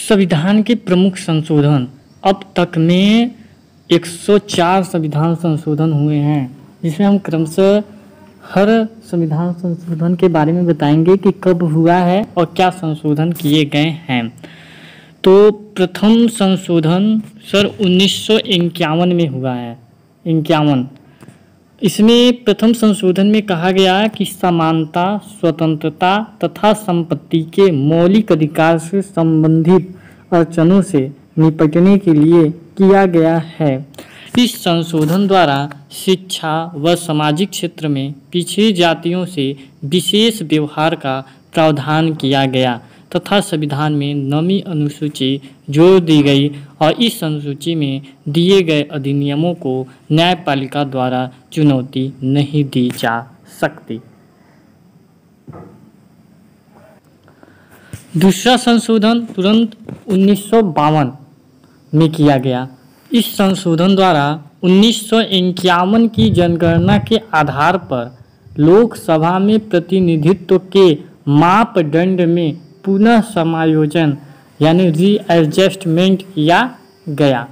संविधान के प्रमुख संशोधन। अब तक में 104 संविधान संशोधन हुए हैं, जिसमें हम क्रमशः हर संविधान संशोधन के बारे में बताएंगे कि कब हुआ है और क्या संशोधन किए गए हैं। तो प्रथम संशोधन सर 1951 में हुआ है, 51। इसमें प्रथम संशोधन में कहा गया कि समानता, स्वतंत्रता तथा संपत्ति के मौलिक अधिकार से संबंधित अड़चनों से निपटने के लिए किया गया है। इस संशोधन द्वारा शिक्षा व सामाजिक क्षेत्र में पिछड़ी जातियों से विशेष व्यवहार का प्रावधान किया गया तथा संविधान में 9वीं अनुसूची जोड़ दी गई और इस अनुसूची में दिए गए अधिनियमों को न्यायपालिका द्वारा चुनौती नहीं दी जा सकती। दूसरा संशोधन तुरंत 1952 में किया गया। इस संशोधन द्वारा 1951 की जनगणना के आधार पर लोकसभा में प्रतिनिधित्व के मापदंड में पुनः समायोजन यानी रीएडजस्टमेंट किया गया।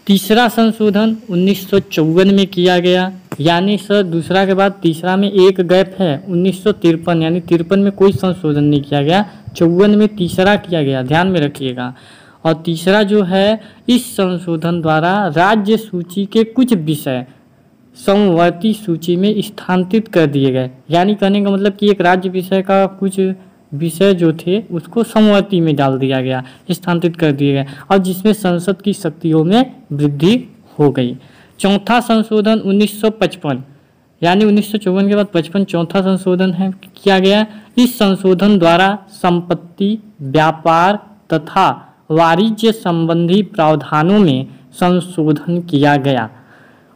तीसरा संशोधन 1954 में किया गया, यानी सर दूसरा के बाद तीसरा में एक गैप है 1953, यानी 53 में कोई संशोधन नहीं किया गया, 54 में तीसरा किया गया, ध्यान में रखिएगा। और तीसरा जो है, इस संशोधन द्वारा राज्य सूची के कुछ विषय समवर्ती सूची में स्थानांतरित कर दिए गए। यानी कहने का मतलब कि एक राज्य विषय का कुछ विषय जो थे उसको समवर्ती में डाल दिया गया, स्थानांतरित कर दिए गए, और जिसमें संसद की शक्तियों में वृद्धि हो गई। चौथा संशोधन 1955, यानी 1954 के बाद 55 चौथा संशोधन है किया गया। इस संशोधन द्वारा संपत्ति, व्यापार तथा वाणिज्य संबंधी प्रावधानों में संशोधन किया गया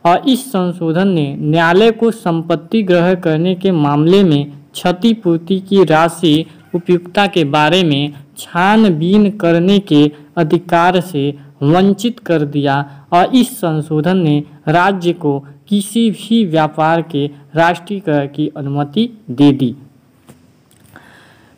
और इस संशोधन ने न्यायालय को संपत्ति ग्रहण करने के मामले में क्षतिपूर्ति की राशि उपयुक्तता के बारे में छानबीन करने के अधिकार से वंचित कर दिया और इस संशोधन ने राज्य को किसी भी व्यापार के राष्ट्रीयकरण की अनुमति दे दी।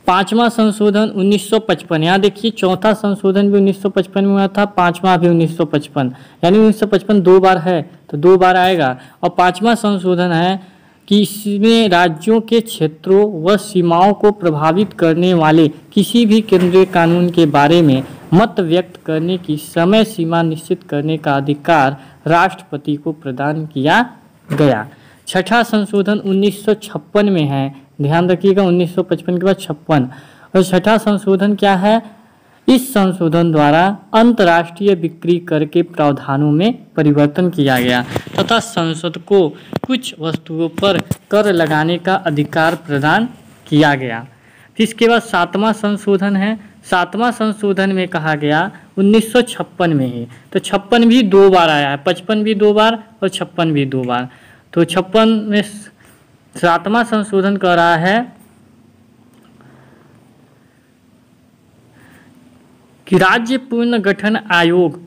पांचवा संशोधन 1955, यहाँ देखिए चौथा संशोधन भी 1955 में हुआ था, पांचवा भी 1955, यानी 1955 दो बार है तो दो बार आएगा। और पांचवा संशोधन है कि इसमें राज्यों के क्षेत्रों व सीमाओं को प्रभावित करने वाले किसी भी केंद्रीय कानून के बारे में मत व्यक्त करने की समय सीमा निश्चित करने का अधिकार राष्ट्रपति को प्रदान किया गया। छठा संशोधन 1956 में है, ध्यान रखिएगा, 1955 के बाद 56। और छठा संशोधन क्या है? इस संशोधन द्वारा अंतर्राष्ट्रीय बिक्री कर के प्रावधानों में परिवर्तन किया गया तथा संसद को कुछ वस्तुओं पर कर लगाने का अधिकार प्रदान किया गया। इसके बाद सातवां संशोधन है। सातवां संशोधन में कहा गया 1956 में ही, तो 56 भी दो बार आया है, 55 भी दो बार और 56 भी दो बार। तो 56 में सातवां संशोधन कर रहा है कि राज्य पुनर्गठन आयोग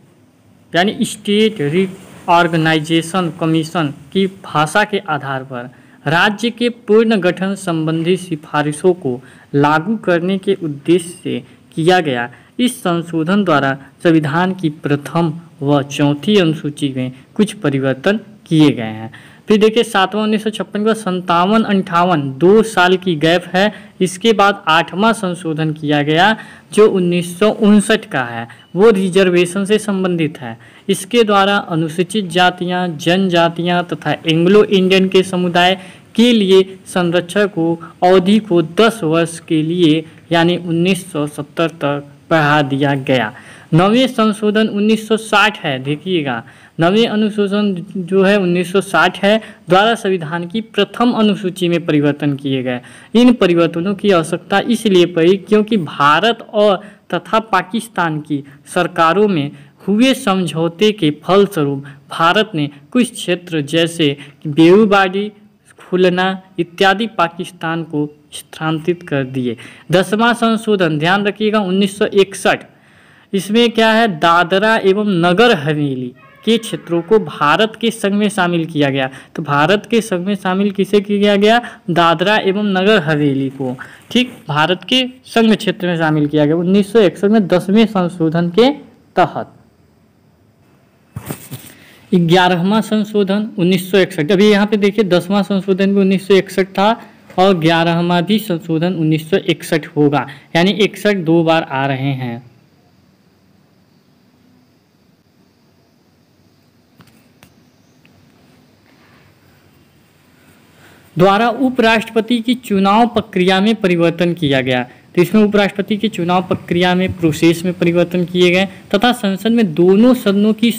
यानी स्टेट रिऑर्गेनाइजेशन कमीशन की भाषा के आधार पर राज्य के पुनर्गठन संबंधी सिफारिशों को लागू करने के उद्देश्य से किया गया। इस संशोधन द्वारा संविधान की प्रथम व चौथी अनुसूची में कुछ परिवर्तन किए गए हैं। फिर देखिए सातवां 1956 का 57-58 2 साल की गैप है। इसके बाद आठवां संशोधन किया गया जो 1959 का है, वो रिजर्वेशन से संबंधित है। इसके द्वारा अनुसूचित जातियां, जनजातियां तथा एंग्लो इंडियन के समुदाय के लिए संरक्षण को अवधि को 10 वर्ष के लिए यानी 1970 तक बढ़ा दिया गया। नवें संशोधन 1960 है, देखिएगा नवें अनुशोधन जो है 1960 है, द्वारा संविधान की प्रथम अनुसूची में परिवर्तन किए गए। इन परिवर्तनों की आवश्यकता इसलिए पड़ी क्योंकि भारत और तथा पाकिस्तान की सरकारों में हुए समझौते के फलस्वरूप भारत ने कुछ क्षेत्र जैसे बेऊबाडी, खुलना इत्यादि पाकिस्तान को स्थानांतरित कर दिए। 10वां संशोधन ध्यान रखिएगा 1961, इसमें क्या है, दादरा एवं नगर हवेली के क्षेत्रों को भारत के संघ में शामिल किया गया। तो भारत के संघ में शामिल किसे किया गया, दादरा एवं नगर हवेली को, ठीक, भारत के संघ क्षेत्र में शामिल किया गया 1961 में 10वें संशोधन के तहत। 11वां संशोधन 1961, अभी यहाँ पे देखिए 10वां संशोधन भी 1961 था और 11वां भी संशोधन 1961 होगा, यानी 61 दो बार आ रहे हैं। द्वारा उपराष्ट्रपति की चुनाव प्रक्रिया में परिवर्तन किया गया। तो इसमें उपराष्ट्रपति की चुनाव प्रक्रिया में, प्रोसेस में परिवर्तन किए गए तथा संसद में दोनों सदनों की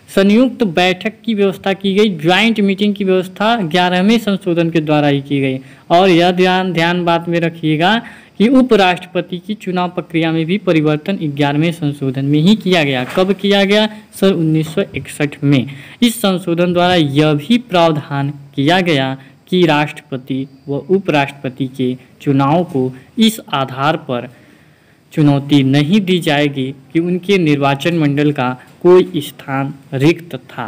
संयुक्त बैठक की व्यवस्था की गई। ज्वाइंट मीटिंग की व्यवस्था 11वें संशोधन के द्वारा ही की गई। और यह ध्यान बात में रखिएगा कि उपराष्ट्रपति की चुनाव प्रक्रिया में भी परिवर्तन 11वें संशोधन में ही किया गया। कब किया गया, सन 1961 में। इस संशोधन द्वारा यह भी प्रावधान किया गया कि राष्ट्रपति व उपराष्ट्रपति के चुनाव को इस आधार पर चुनौती नहीं दी जाएगी कि उनके निर्वाचन मंडल का कोई स्थान रिक्त था।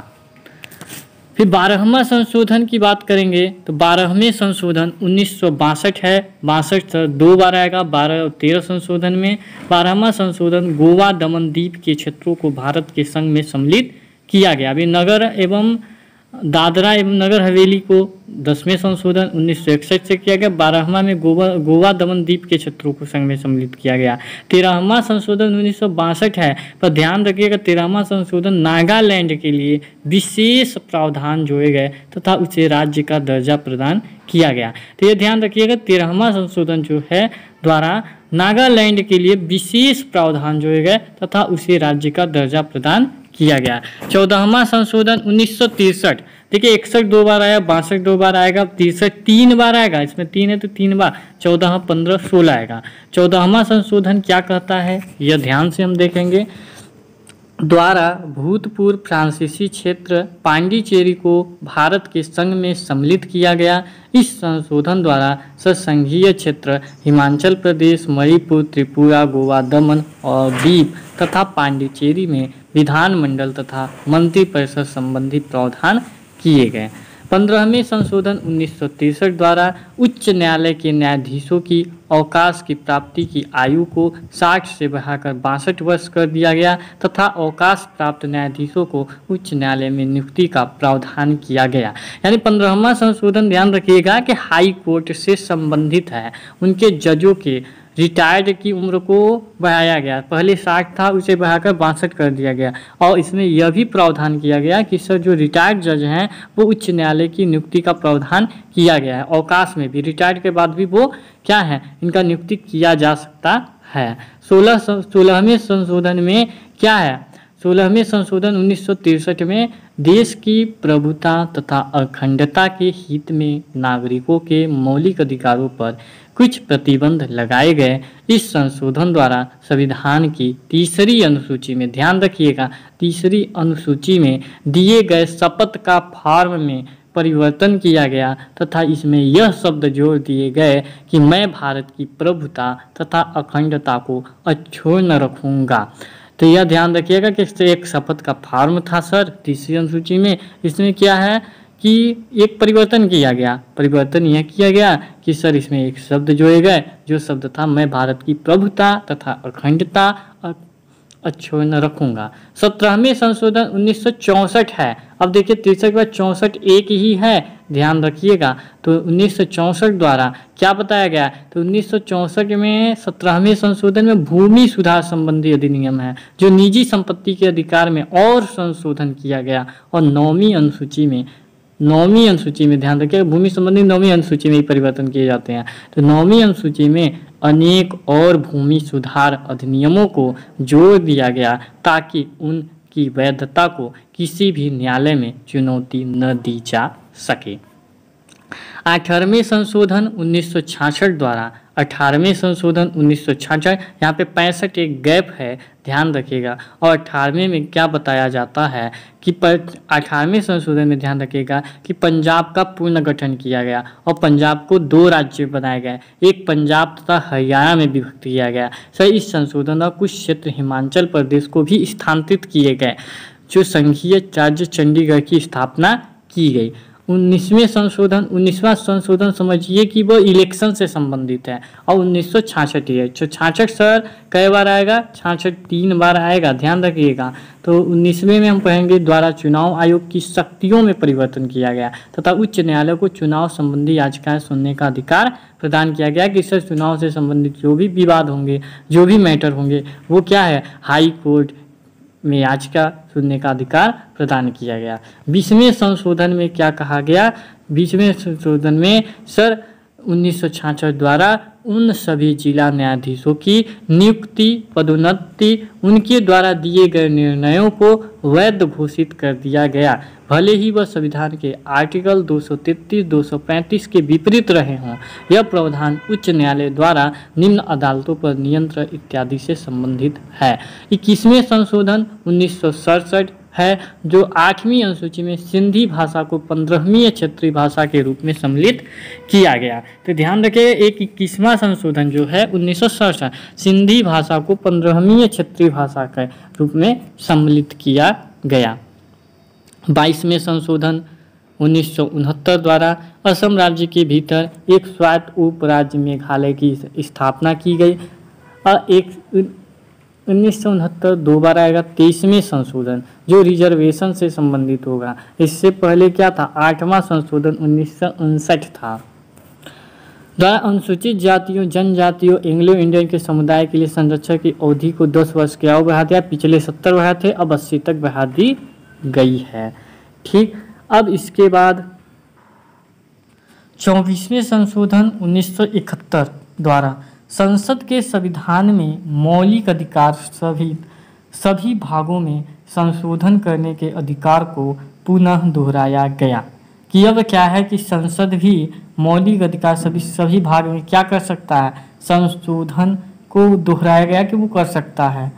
फिर 12वां संशोधन की बात करेंगे तो 12वें संशोधन 1962 है। 62 दो बार आएगा, 12 और 13 संशोधन में। 12वां संशोधन गोवा दमन द्वीप के क्षेत्रों को भारत के संघ में सम्मिलित किया गया। अभी नगर एवं दादरा एवं नगर हवेली को 10वें संशोधन 1961 से किया गया। 12वां में गोवा दमन द्वीप के क्षेत्रों को संघ में सम्मिलित किया गया। 13वां संशोधन 1962 है, पर ध्यान रखिएगा 13वां संशोधन नागालैंड के लिए विशेष प्रावधान जोड़े गए तथा उसे राज्य का दर्जा प्रदान किया गया। तो ये ध्यान रखिएगा 13वां संशोधन जो है द्वारा नागालैंड के लिए विशेष प्रावधान जोड़े गए तथा उसे राज्य का दर्जा प्रदान किया गया। 14वां संशोधन 1963, देखिए 61 दो बार आया, 62 दो बार आएगा, 63 तीन बार आएगा, इसमें 3 है तो 3 बार, 14, 15, 16 आएगा। 14वां संशोधन क्या कहता है, यह ध्यान से हम देखेंगे। द्वारा भूतपूर्व फ्रांसीसी क्षेत्र पांडिचेरी को भारत के संघ में सम्मिलित किया गया। इस संशोधन द्वारा संघीय क्षेत्र हिमाचल प्रदेश, मणिपुर, त्रिपुरा, गोवा, दमन और दीव तथा पांडिचेरी में विधानमंडल तथा मंत्रिपरिषद संबंधी प्रावधान किए गए। 15वें संशोधन 1963 द्वारा उच्च न्यायालय के न्यायाधीशों की अवकाश की प्राप्ति की आयु को 60 से बढ़ाकर 62 वर्ष कर दिया गया तथा अवकाश प्राप्त न्यायाधीशों को उच्च न्यायालय में नियुक्ति का प्रावधान किया गया। यानी 15वां संशोधन ध्यान रखिएगा कि हाई कोर्ट से संबंधित है। उनके जजों के रिटायर्ड की उम्र को बढ़ाया गया, पहले 60 था उसे बढ़ाकर 62 कर दिया गया। और इसमें यह भी प्रावधान किया गया कि सर जो रिटायर्ड जज हैं वो उच्च न्यायालय की नियुक्ति का प्रावधान किया गया है। अवकाश में भी रिटायर्ड के बाद भी वो क्या है, इनका नियुक्ति किया जा सकता है। 16वें संशोधन में क्या है, 16वें संशोधन 1963 में देश की प्रभुता तथा अखंडता के हित में नागरिकों के मौलिक अधिकारों पर कुछ प्रतिबंध लगाए गए। इस संशोधन द्वारा संविधान की तीसरी अनुसूची में, ध्यान रखिएगा, तीसरी अनुसूची में दिए गए शपथ का फॉर्म में परिवर्तन किया गया तथा इसमें यह शब्द जोड़ दिए गए कि मैं भारत की प्रभुता तथा अखंडता को अक्षुण्ण रखूँगा। तो यह ध्यान रखिएगा कि एक शपथ का फॉर्म था सर तीसरी अनुसूची में, इसमें क्या है कि एक परिवर्तन किया गया। परिवर्तन यह किया गया कि सर इसमें एक शब्द जोड़े गए, जो शब्द था मैं भारत की प्रभुता तथा अखंडता अक्षुण्ण रखूँगा। 17वें संशोधन 1964 है। अब देखिए 63 के बाद 64 एक ही है, ध्यान रखिएगा। तो 1964 द्वारा क्या बताया गया, तो 1964 में 17वें संशोधन में भूमि सुधार संबंधी अधिनियम है जो निजी संपत्ति के अधिकार में और संशोधन किया गया। और 9वीं अनुसूची में ध्यान रखिएगा, भूमि संबंधी 9वीं अनुसूची में ही परिवर्तन किए जाते हैं। तो 9वीं अनुसूची में अनेक और भूमि सुधार अधिनियमों को जोड़ दिया गया ताकि उनकी वैधता को किसी भी न्यायालय में चुनौती न दी जा सके। 18वें संशोधन 1966 द्वारा 18वें संशोधन 1966, यहाँ पे 65 एक गैप है, ध्यान रखिएगा। और 18वें में क्या बताया जाता है कि 18वें संशोधन में ध्यान रखिएगा कि पंजाब का पुनर्गठन किया गया और पंजाब को 2 राज्य बनाए गए, एक पंजाब तथा हरियाणा में विभक्त किया गया। सर इस संशोधन का कुछ क्षेत्र हिमाचल प्रदेश को भी स्थानांतरित किए गए, जो संघीय राज्य चंडीगढ़ की स्थापना की गई। 19वां संशोधन समझिए कि वो इलेक्शन से संबंधित है और 1966 है। 66 सर कई बार आएगा? 66 3 बार आएगा, ध्यान रखिएगा। तो 19वें में हम पढ़ेंगे द्वारा चुनाव आयोग की शक्तियों में परिवर्तन किया गया तथा उच्च न्यायालय को चुनाव संबंधी याचिकाएं सुनने का अधिकार प्रदान किया गया कि सर चुनाव से संबंधित जो भी विवाद होंगे, जो भी मैटर होंगे, वो क्या है, हाई कोर्ट में याचिका सुनने का अधिकार प्रदान किया गया। 20वें संशोधन में क्या कहा गया? 20वें संशोधन में सर 1966 द्वारा उन सभी जिला न्यायाधीशों की नियुक्ति, पदोन्नति, उनके द्वारा दिए गए निर्णयों को वैध घोषित कर दिया गया, भले ही वह संविधान के आर्टिकल 233, 235 के विपरीत रहे हों। यह प्रावधान उच्च न्यायालय द्वारा निम्न अदालतों पर नियंत्रण इत्यादि से संबंधित है। 21वें संशोधन 1967 है, जो 8वीं अनुसूची में सिंधी भाषा को 15वीं क्षेत्रीय भाषा के रूप में सम्मिलित किया गया। तो ध्यान रखें, एक 21वां संशोधन जो है 1967 सिंधी भाषा को 15वीं क्षेत्रीय भाषा के रूप में सम्मिलित किया गया। 22वें संशोधन 1969 द्वारा असम राज्य के भीतर एक स्वायत्त उप राज्य मेघालय की स्थापना की गई और 1969 दो बार आएगा। 23वें संशोधन जो रिजर्वेशन से संबंधित होगा। इससे पहले क्या था? 8वां संशोधन 1959 था, द्वारा अनुसूचित जातियों, जनजातियों, एंग्लो इंडियन के समुदाय के लिए संरक्षण की अवधि को 10 वर्ष के और बढ़ा दिया। पिछले 70 बढ़ा थे, अब 80 तक बढ़ा दी गई है। ठीक, अब इसके बाद 24वें संशोधन 1971 द्वारा संसद के संविधान में मौलिक अधिकार सभी भागों में संशोधन करने के अधिकार को पुनः दोहराया गया कि अब क्या है कि संसद भी मौलिक अधिकार सभी भाग में क्या कर सकता है, संशोधन को दोहराया गया कि वो कर सकता है।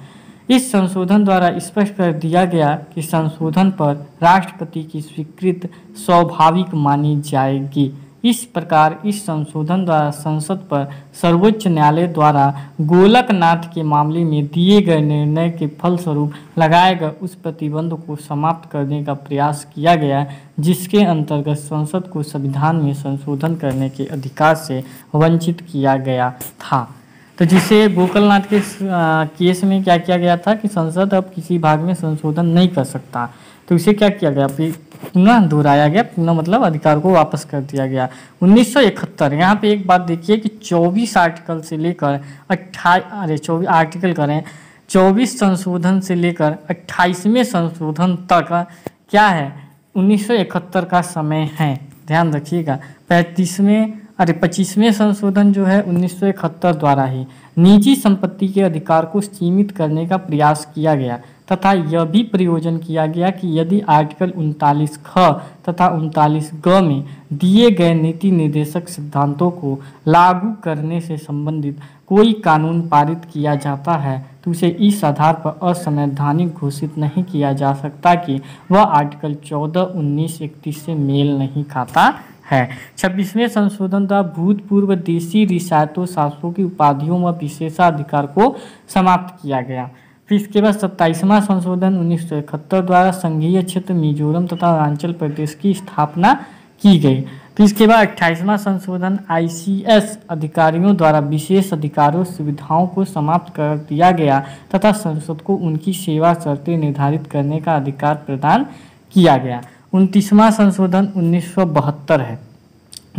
इस संशोधन द्वारा स्पष्ट कर दिया गया कि संशोधन पर राष्ट्रपति की स्वीकृति स्वाभाविक मानी जाएगी। इस प्रकार इस संशोधन द्वारा संसद पर सर्वोच्च न्यायालय द्वारा गोलकनाथ के मामले में दिए गए निर्णय के फलस्वरूप लगाए गए उस प्रतिबंध को समाप्त करने का प्रयास किया गया, जिसके अंतर्गत संसद को संविधान में संशोधन करने के अधिकार से वंचित किया गया था। तो जिसे गोकलनाथ के केस में क्या किया गया था कि संसद अब किसी भाग में संशोधन नहीं कर सकता, तो इसे क्या किया गया, पुनः दोहराया गया, पुनः मतलब अधिकार को वापस कर दिया गया। 1971 यहाँ पे एक बात देखिए कि 24 आर्टिकल से लेकर 24 संशोधन से लेकर 28वें संशोधन तक क्या है 1971 का समय है, ध्यान रखिएगा। 25वें संशोधन जो है 1971 द्वारा ही निजी संपत्ति के अधिकार को सीमित करने का प्रयास किया गया तथा यह भी प्रयोजन किया गया कि यदि आर्टिकल 39 ख तथा 39 ग में दिए गए नीति निर्देशक सिद्धांतों को लागू करने से संबंधित कोई कानून पारित किया जाता है तो उसे इस आधार पर असंवैधानिक घोषित नहीं किया जा सकता कि वह आर्टिकल 14, 19, 31 से मेल नहीं खाता है। 26वें संशोधन द्वारा भूतपूर्व देशी रियासतों शासकों की उपाधियों व विशेषाधिकार को समाप्त किया गया। फिर इसके बाद 27वां संशोधन 1971 द्वारा संघीय क्षेत्र मिजोरम तथा अरुणाचल प्रदेश की स्थापना की गई। फिर इसके बाद 28वां संशोधन ICS अधिकारियों द्वारा विशेष अधिकारों सुविधाओं को समाप्त कर दिया गया तथा संसद को उनकी सेवा शर्तें निर्धारित करने का अधिकार प्रदान किया गया। 29वां संशोधन 1972 है,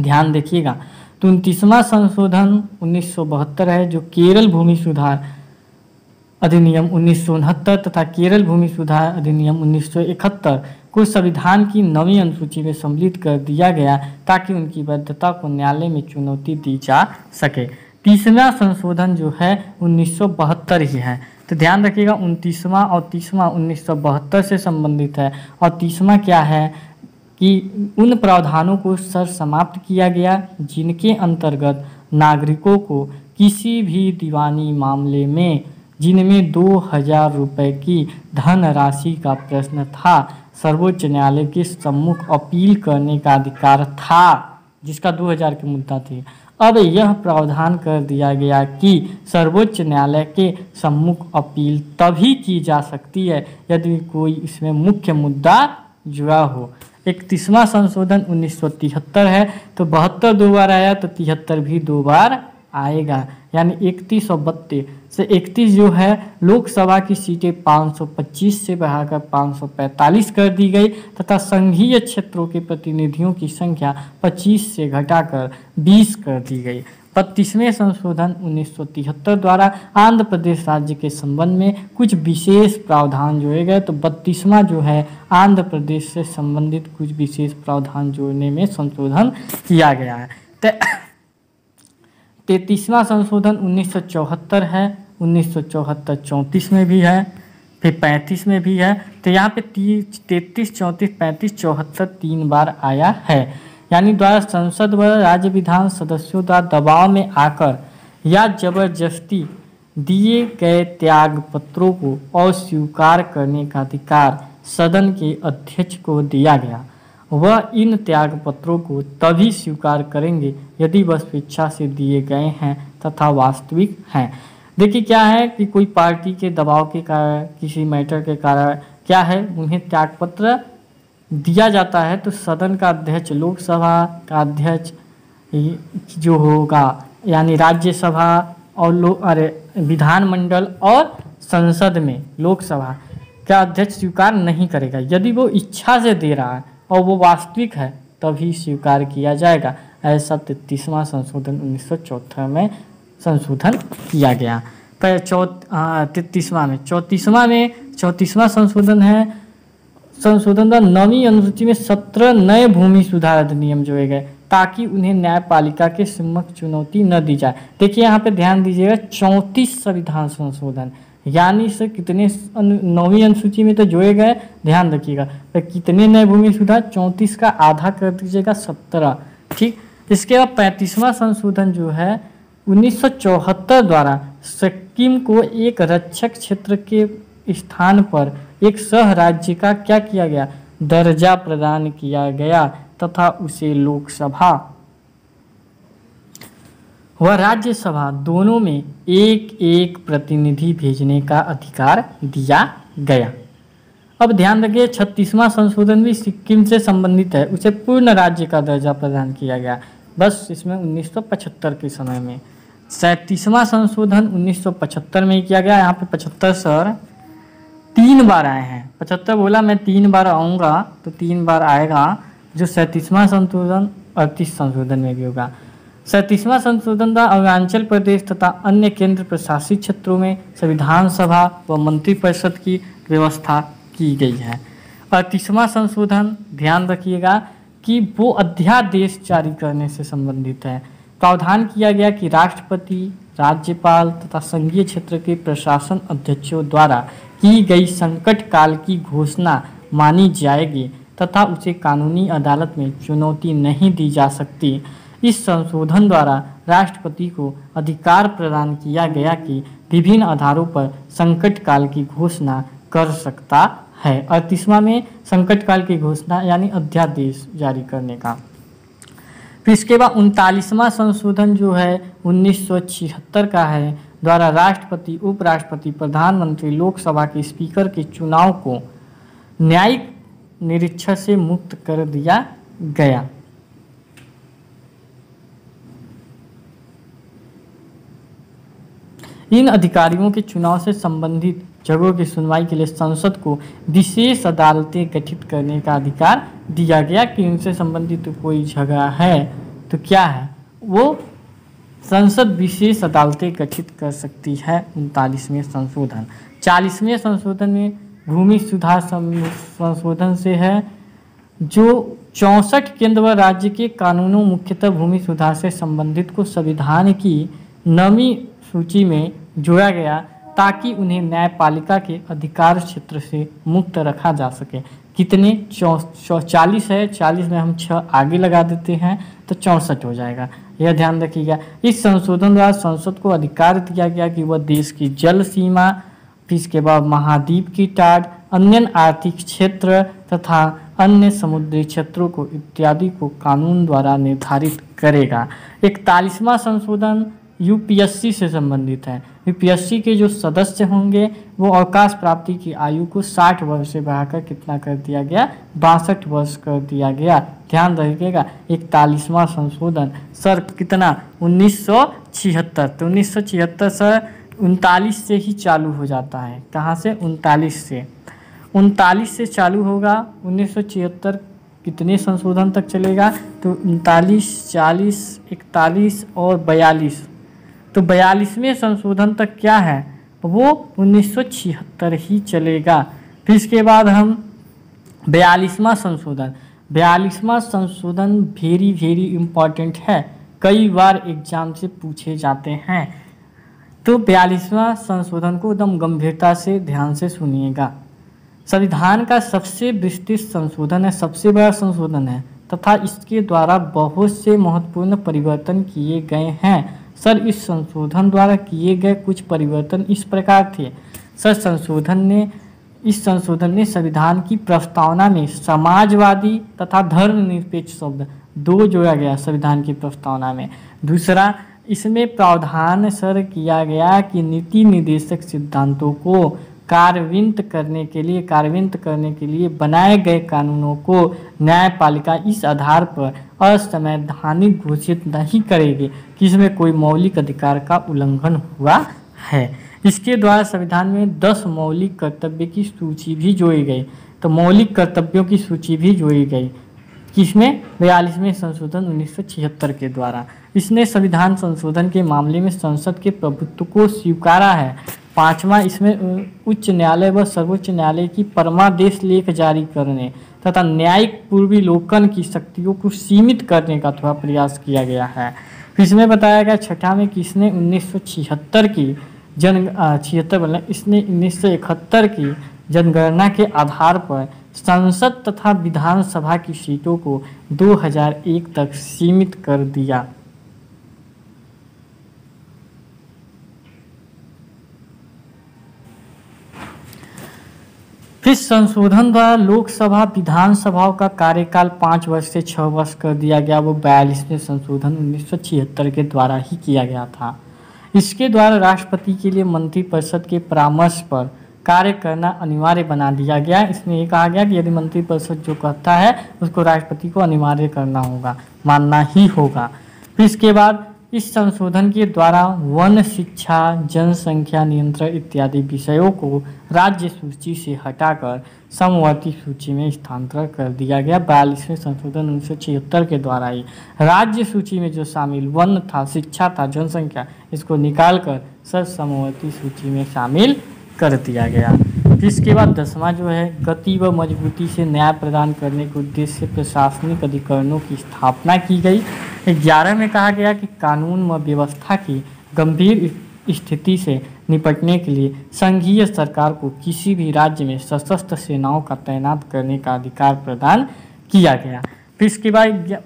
ध्यान देखिएगा। तो 29वां संशोधन 1972 है जो केरल भूमि सुधार अधिनियम 1969 तथा केरल भूमि सुधार अधिनियम 1971 को संविधान की 9वीं अनुसूची में सम्मिलित कर दिया गया ताकि उनकी वैधता को न्यायालय में चुनौती दी जा सके। 30वां संशोधन जो है 1972 ही है, तो ध्यान रखिएगा 29वां और 30वां 1972 से संबंधित है। और 30वां क्या है कि उन प्रावधानों को समाप्त किया गया जिनके अंतर्गत नागरिकों को किसी भी दीवानी मामले में जिनमें 2000 रुपये की धनराशि का प्रश्न था सर्वोच्च न्यायालय के सम्मुख अपील करने का अधिकार था, जिसका 2000 की मुद्दा थी। अब यह प्रावधान कर दिया गया कि सर्वोच्च न्यायालय के सम्मुख अपील तभी की जा सकती है यदि कोई इसमें मुख्य मुद्दा जुड़ा हो। 31वां संशोधन 1973 है, तो 72 दो बार आया तो 73 भी 2 बार आएगा, यानी 31 और 32 से 31 जो है लोकसभा की सीटें 525 से बढ़ाकर 545 कर दी गई तथा संघीय क्षेत्रों के प्रतिनिधियों की संख्या 25 से घटाकर 20 कर दी गई। 32वें संशोधन 1973 द्वारा आंध्र प्रदेश राज्य के संबंध में कुछ विशेष प्रावधान जोड़े गए, तो 32वां जो है आंध्र प्रदेश से संबंधित कुछ विशेष प्रावधान जोड़ने में संशोधन किया गया है। 33वां संशोधन 1974 है, 1974 34 में भी है, फिर 35 में भी है, तो यहाँ पे 33, 34, 35, 74 3 बार आया है। यानी द्वारा संसद व राज्य विधान सदस्यों द्वारा दबाव में आकर या जबरदस्ती दिए गए त्याग पत्रों को अस्वीकार करने का अधिकार सदन के अध्यक्ष को दिया गया। वह इन त्याग पत्रों को तभी स्वीकार करेंगे यदि वह स्वेच्छा से दिए गए हैं तथा वास्तविक हैं। देखिए क्या है कि कोई पार्टी के दबाव के कारण, किसी मैटर के कारण क्या है उन्हें त्यागपत्र दिया जाता है, तो सदन का अध्यक्ष, लोकसभा का अध्यक्ष जो होगा यानी राज्यसभा और विधानमंडल और संसद में लोकसभा का अध्यक्ष स्वीकार नहीं करेगा। यदि वो इच्छा से दे रहा है और वो वास्तविक है तभी स्वीकार किया जाएगा। ऐसा 33वां संशोधन 1974 में संशोधन किया गया। 33वां में 34वां संशोधन है। संशोधन द्वारा 9वीं अनुसूची में 17 नए भूमि सुधार अधिनियम जोड़े गए ताकि उन्हें न्यायपालिका के सम्मुख चुनौती न दी जाए। देखिए यहाँ पे ध्यान दीजिएगा 34 संविधान संशोधन, यानी से कितने 9वीं अनुसूची में तो जोड़े गए, ध्यान रखिएगा। तो कितने नए भूमि सुधार, 34 का आधा कर दीजिएगा 17, ठीक। इसके बाद 35वां संशोधन जो है 1974 द्वारा सिक्किम को एक रक्षक क्षेत्र के स्थान पर एक सह राज्य का क्या किया गया, दर्जा प्रदान किया गया तथा उसे लोकसभा व राज्यसभा दोनों में एक एक प्रतिनिधि भेजने का अधिकार दिया गया। अब ध्यान रखिए 36वां संशोधन भी सिक्किम से संबंधित है, उसे पूर्ण राज्य का दर्जा प्रदान किया गया, बस इसमें 1975 के समय में। 37वां संशोधन 1975 में किया गया। यहाँ पे 75 सर 3 बार आए हैं, 75 बोला मैं 3 बार आऊँगा तो 3 बार आएगा। जो 37वां संशोधन 38 संशोधन में भी होगा। 37वां संशोधन द्वारा अरुणाचल प्रदेश तथा अन्य केंद्र प्रशासित क्षेत्रों में संविधान सभा व मंत्रिपरिषद की व्यवस्था की गई है। 38वां संशोधन ध्यान रखिएगा कि वो अध्यादेश जारी करने से संबंधित है। प्रावधान किया गया कि राष्ट्रपति, राज्यपाल तथा संघीय क्षेत्र के प्रशासन अध्यक्षों द्वारा की गई संकट काल की घोषणा मानी जाएगी तथा उसे कानूनी अदालत में चुनौती नहीं दी जा सकती। इस संशोधन द्वारा राष्ट्रपति को अधिकार प्रदान किया गया कि विभिन्न आधारों पर संकट काल की घोषणा कर सकता है। 38वां में संकट काल की घोषणा यानी अध्यादेश जारी करने का। फिर इसके बाद 39वां संशोधन जो है 1976 का है, द्वारा राष्ट्रपति, उपराष्ट्रपति, प्रधानमंत्री, लोकसभा के स्पीकर के चुनाव को न्यायिक निरीक्षण से मुक्त कर दिया गया। इन अधिकारियों के चुनाव से संबंधित झगड़ों की सुनवाई के लिए संसद को विशेष अदालतें गठित करने का अधिकार दिया गया कि उनसे संबंधित कोई झगड़ा है तो क्या है वो संसद विशेष अदालतें गठित कर सकती है। 39वें संशोधन। 40वें संशोधन में भूमि सुधार संशोधन से है, जो 64 केंद्र व राज्य के कानूनों मुख्यतः भूमि सुधार से संबंधित को संविधान की 9वीं सूची में जोड़ा गया ताकि उन्हें न्यायपालिका के अधिकार क्षेत्र से मुक्त रखा जा सके। कितने 40 है, 40 में हम 6 आगे लगा देते हैं तो 64 हो जाएगा, यह ध्यान रखिएगा। इस संशोधन द्वारा संसद को अधिकार दिया गया कि वह देश की जल सीमा, फिर इसके बाद महाद्वीप की टाट, अन्य आर्थिक क्षेत्र तथा अन्य समुद्री क्षेत्रों को इत्यादि को कानून द्वारा निर्धारित करेगा। 41वां संशोधन यूपीएससी से संबंधित है। यूपीएससी के जो सदस्य होंगे वो अवकाश प्राप्ति की आयु को 60 वर्ष से बढ़ाकर कितना कर दिया गया, 62 वर्ष कर दिया गया। ध्यान रखिएगा 41वां संशोधन सर कितना 1976। तो 1976 सर 39 से ही चालू हो जाता है। कहाँ से? 39 से चालू होगा। 1976 कितने संशोधन तक चलेगा? तो 39, 40, 41 और 42। तो 42वें संशोधन तक क्या है वो 1976 ही चलेगा। फिर इसके बाद हम 42वां संशोधन वेरी इम्पॉर्टेंट है, कई बार एग्जाम से पूछे जाते हैं। तो 42वां संशोधन को एकदम गंभीरता से ध्यान से सुनिएगा। संविधान का सबसे विस्तृत संशोधन है, सबसे बड़ा संशोधन है तथा इसके द्वारा बहुत से महत्वपूर्ण परिवर्तन किए गए हैं। सर इस संशोधन द्वारा किए गए कुछ परिवर्तन इस प्रकार थे। सर इस संशोधन ने संविधान की प्रस्तावना में समाजवादी तथा धर्मनिरपेक्ष शब्द 2 जोड़ा गया संविधान की प्रस्तावना में। दूसरा, इसमें प्रावधान सर किया गया कि नीति निर्देशक सिद्धांतों को कार्यान्वित करने के लिए बनाए गए कानूनों को न्यायपालिका इस आधार पर असंवैधानिक घोषित नहीं करेगी कि इसमें कोई मौलिक अधिकार का उल्लंघन हुआ है। इसके द्वारा संविधान में 10 मौलिक कर्तव्य की सूची भी जोड़ी गई। तो मौलिक कर्तव्यों की सूची भी जोड़ी गई किसमें? 42वें संशोधन 1976 के द्वारा। इसने संविधान संशोधन के मामले में संसद के प्रभुत्व को स्वीकारा है। 5वां, इसमें उच्च न्यायालय व सर्वोच्च न्यायालय की परमादेश लेख जारी करने तथा न्यायिक पूर्वावलोकन की शक्तियों को सीमित करने का थोड़ा प्रयास किया गया है। फिर इसमें बताया गया 6वां में कि इसने 1976 की इसने 1971 की जनगणना के आधार पर संसद तथा विधानसभा की सीटों को 2001 तक सीमित कर दिया। फिर संशोधन द्वारा लोकसभा विधानसभाओं का कार्यकाल 5 वर्ष से 6 वर्ष कर दिया गया। वो 42वें संशोधन 1976 के द्वारा ही किया गया था। इसके द्वारा राष्ट्रपति के लिए मंत्रिपरिषद के परामर्श पर कार्य करना अनिवार्य बना दिया गया। इसमें ये कहा गया कि यदि मंत्रिपरिषद जो कहता है उसको राष्ट्रपति को अनिवार्य करना होगा, मानना ही होगा। फिर इसके बाद इस संशोधन के द्वारा वन, शिक्षा, जनसंख्या नियंत्रण इत्यादि विषयों को राज्य सूची से हटाकर समवर्ती सूची में स्थानांतरण कर दिया गया। 42वें संशोधन 1976 के द्वारा ही राज्य सूची में जो शामिल वन था, शिक्षा था, जनसंख्या, इसको निकालकर समवर्ती सूची में शामिल कर दिया गया। फिर इसके बाद 10वां जो है गति व मजबूती से न्याय प्रदान करने के उद्देश्य से प्रशासनिक अधिकरणों की स्थापना की गई। 11 में कहा गया कि कानून व व्यवस्था की गंभीर स्थिति से निपटने के लिए संघीय सरकार को किसी भी राज्य में सशस्त्र सेनाओं का तैनात करने का अधिकार प्रदान किया गया। फिर इसके बाद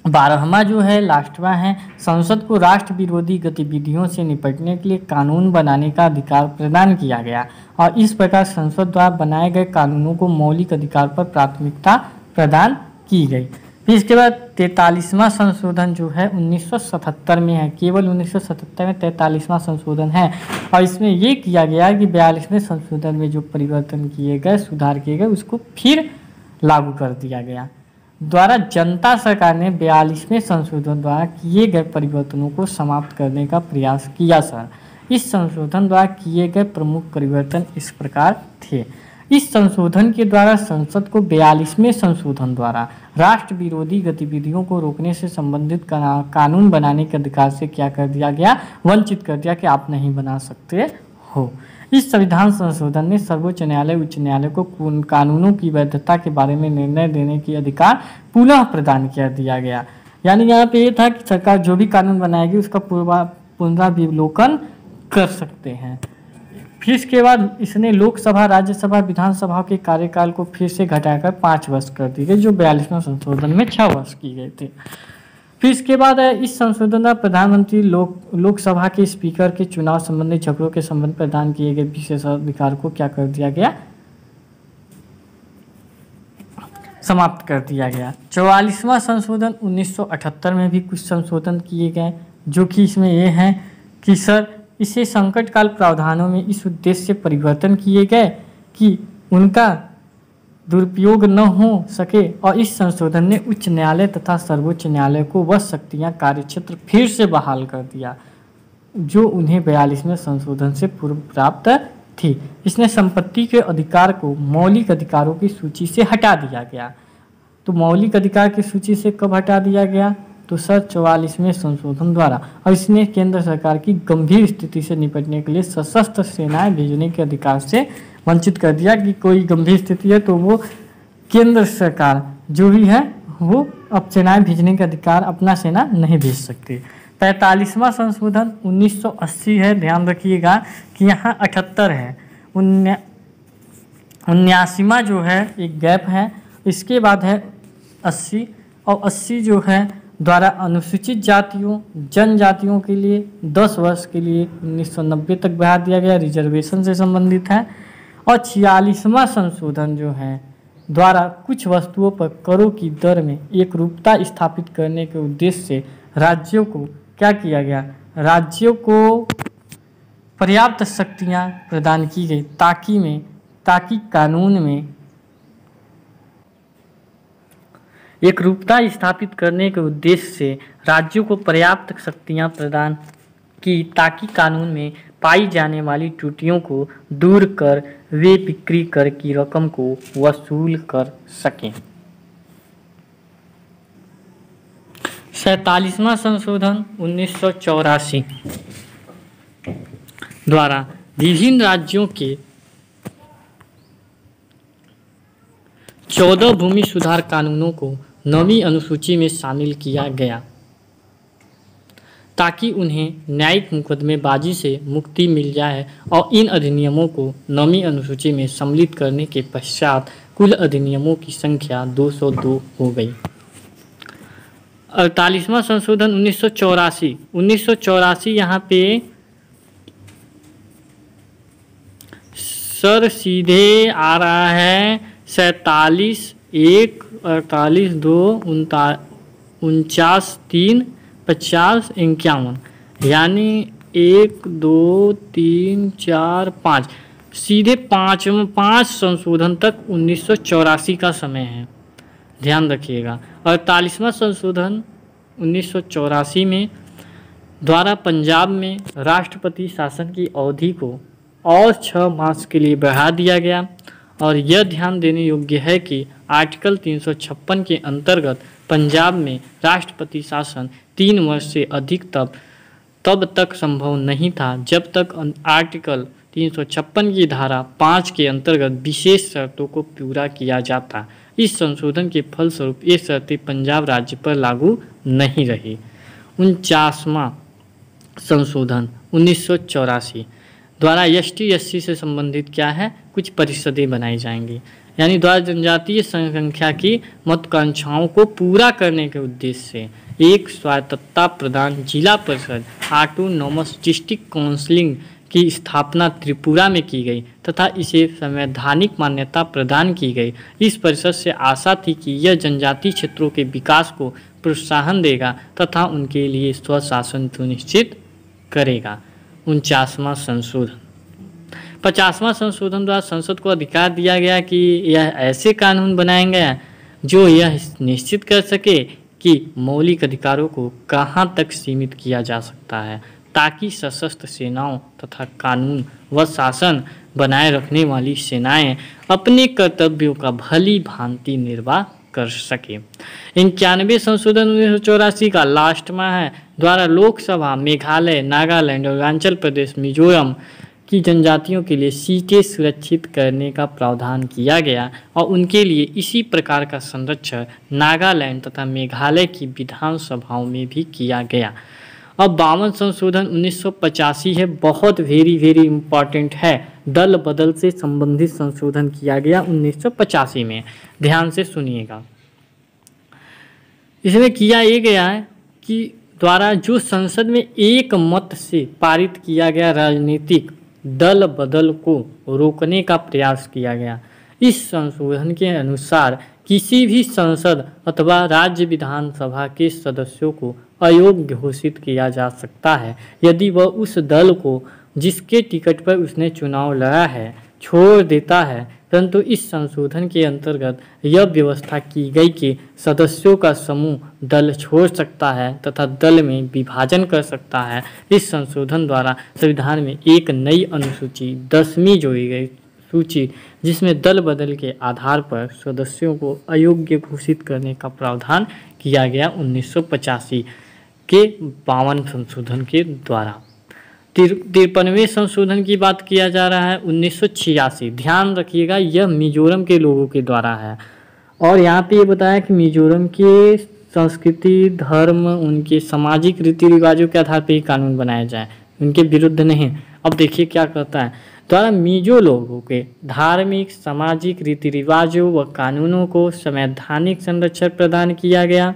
12वां जो है लास्टवां है संसद को राष्ट्र विरोधी गतिविधियों से निपटने के लिए कानून बनाने का अधिकार प्रदान किया गया और इस प्रकार संसद द्वारा बनाए गए कानूनों को मौलिक अधिकार पर प्राथमिकता प्रदान की गई। फिर इसके बाद 43वां संशोधन जो है 1977 में है, केवल 1977 में 43वां संशोधन है और इसमें ये किया गया कि 42वें संशोधन में जो परिवर्तन किए गए, सुधार किए गए, उसको फिर लागू कर दिया गया। द्वारा जनता सरकार ने 42वें संशोधन द्वारा किए गए परिवर्तनों को समाप्त करने का प्रयास किया। सर इस संशोधन द्वारा किए गए प्रमुख परिवर्तन इस प्रकार थे। इस संशोधन के द्वारा संसद को 42वें संशोधन द्वारा राष्ट्र विरोधी गतिविधियों को रोकने से संबंधित कानून बनाने के अधिकार से क्या कर दिया गया, वंचित कर दिया कि आप नहीं बना सकते हो। इस संविधान संशोधन ने सर्वोच्च न्यायालय, उच्च न्यायालय को कानूनों की वैधता के बारे में निर्णय देने की अधिकार पुनः प्रदान कर दिया गया। यानी यहाँ पे ये था कि सरकार जो भी कानून बनाएगी उसका पुनरावलोकन कर सकते हैं। फिर इसके बाद इसने लोकसभा, राज्यसभा, विधानसभा के कार्यकाल को फिर से घटाकर 5 वर्ष कर दी गई, जो 42वें संशोधन में 6 वर्ष की गए थे। फिर इसके बाद इस संशोधन द्वारा प्रधानमंत्री लोकसभा के स्पीकर के चुनाव संबंधी झगड़ों के संबंध प्रदान किए गए विशेषाधिकार को क्या कर दिया गया, समाप्त कर दिया गया। 44वां संशोधन 1978 में भी कुछ संशोधन किए गए, जो कि इसमें ये हैं कि सर इसे संकट काल प्रावधानों में इस उद्देश्य से परिवर्तन किए गए कि उनका दुरुपयोग न हो सके, और इस संशोधन ने उच्च न्यायालय तथा सर्वोच्च न्यायालय को वह शक्तियां कार्यक्षेत्र फिर से बहाल कर दिया जो उन्हें 42वें संशोधन से पूर्व प्राप्त थी। इसने संपत्ति के अधिकार को मौलिक अधिकारों की सूची से हटा दिया गया। तो मौलिक अधिकार की सूची से कब हटा दिया गया, तो सर 44वें संशोधन द्वारा। और इसने केंद्र सरकार की गंभीर स्थिति से निपटने के लिए सशस्त्र सेनाएं भेजने के अधिकार से वंचित कर दिया कि कोई गंभीर स्थिति है तो वो केंद्र सरकार जो भी है वो अब सेनाएं भेजने के अधिकार अपना सेना नहीं भेज सकती। 45वां संशोधन 1980 है, ध्यान रखिएगा कि यहाँ 78 है, 79वां जो है एक गैप है, इसके बाद है 80, और 80 जो है द्वारा अनुसूचित जातियों जनजातियों के लिए 10 वर्ष के लिए 1990 तक बढ़ा दिया गया, रिजर्वेशन से संबंधित है। और 46वां संशोधन जो है द्वारा कुछ वस्तुओं पर करों की दर में एक रूपता स्थापित करने के उद्देश्य से राज्यों को क्या किया गया, राज्यों को पर्याप्त शक्तियां प्रदान की गई ताकि कानून में एक रूपता स्थापित करने के उद्देश्य से राज्यों को पर्याप्त शक्तियां प्रदान की ताकि कानून में पाई जाने वाली त्रुटियों को दूर कर वे बिक्री कर की रकम को वसूल कर सकें। 47वां संशोधन 1984 द्वारा विभिन्न राज्यों के 14 भूमि सुधार कानूनों को 9वीं अनुसूची में शामिल किया गया ताकि उन्हें न्यायिक मुकदमेबाजी से मुक्ति मिल जाए, और इन अधिनियमों को 9वीं अनुसूची में सम्मिलित करने के पश्चात कुल अधिनियमों की संख्या 202 हो गई। 48वां संशोधन 1984 यहाँ पे सर सीधे आ रहा है 47 1 48 2 49 3 50 51, यानी 1 2 3 4 5 सीधे 5 संशोधन तक 1984 का समय है, ध्यान रखिएगा। 48वां संशोधन 1984 में द्वारा पंजाब में राष्ट्रपति शासन की अवधि को और 6 मास के लिए बढ़ा दिया गया, और यह ध्यान देने योग्य है कि आर्टिकल 356 के अंतर्गत पंजाब में राष्ट्रपति शासन 3 वर्ष से अधिक तब तक संभव नहीं था जब तक आर्टिकल 356 की धारा 5 के अंतर्गत विशेष शर्तों को पूरा किया जाता। इस संशोधन के फलस्वरूप ये शर्तें पंजाब राज्य पर लागू नहीं रही। 49वां संशोधन 1984 द्वारा ST/SC से संबंधित क्या है, कुछ परिषदें बनाई जाएंगी, यानी द्वारा जनजातीय संख्या की महत्वाकांक्षाओं को पूरा करने के उद्देश्य से एक स्वायत्तता प्रदान जिला परिषद ऑटोनोमस डिस्ट्रिक्ट काउंसिल की स्थापना त्रिपुरा में की गई तथा इसे संवैधानिक मान्यता प्रदान की गई। इस परिषद से आशा थी कि यह जनजातीय क्षेत्रों के विकास को प्रोत्साहन देगा तथा उनके लिए स्वशासन सुनिश्चित करेगा। 49वां संशोधन 50वां संशोधन द्वारा संसद को अधिकार दिया गया कि यह ऐसे कानून बनाएंगे जो यह निश्चित कर सके कि मौलिक अधिकारों को कहाँ तक सीमित किया जा सकता है ताकि सशस्त्र सेनाओं तथा कानून व शासन बनाए रखने वाली सेनाएं अपने कर्तव्यों का भली भांति निर्वाह कर सके। 91 संशोधन 1984 का लास्ट में है द्वारा लोकसभा मेघालय, नागालैंड और अरुणाचल प्रदेश, मिजोरम की जनजातियों के लिए सीटें सुरक्षित करने का प्रावधान किया गया और उनके लिए इसी प्रकार का संरक्षण नागालैंड तथा मेघालय की विधानसभाओं में भी किया गया। अब 52 संशोधन 1985 है, बहुत वेरी इम्पॉर्टेंट है। दल बदल से संबंधित संशोधन किया गया 1985 में, ध्यान से सुनिएगा। इसमें किया ये गया है कि द्वारा जो संसद में एक मत से पारित किया गया राजनीतिक दल बदल को रोकने का प्रयास किया गया। इस संशोधन के अनुसार किसी भी संसद अथवा राज्य विधानसभा के सदस्यों को अयोग्य घोषित किया जा सकता है यदि वह उस दल को जिसके टिकट पर उसने चुनाव लड़ा है छोड़ देता है। परंतु इस संशोधन के अंतर्गत यह व्यवस्था की गई कि सदस्यों का समूह दल छोड़ सकता है तथा दल में विभाजन कर सकता है। इस संशोधन द्वारा संविधान में एक नई अनुसूची 10वीं जोड़ी गई सूची जिसमें दल बदल के आधार पर सदस्यों को अयोग्य घोषित करने का प्रावधान किया गया 1985 के 52 संशोधन के द्वारा। 53वें संशोधन की बात किया जा रहा है 1986। ध्यान रखिएगा यह मिजोरम के लोगों के द्वारा है और यहाँ पे ये बताया कि मिजोरम के संस्कृति, धर्म, उनके सामाजिक रीति रिवाजों के आधार पर ही कानून बनाया जाए, उनके विरुद्ध नहीं। अब देखिए क्या कहता है, द्वारा मिजो लोगों के धार्मिक, सामाजिक रीति रिवाजों व कानूनों को संवैधानिक संरक्षण प्रदान किया गया।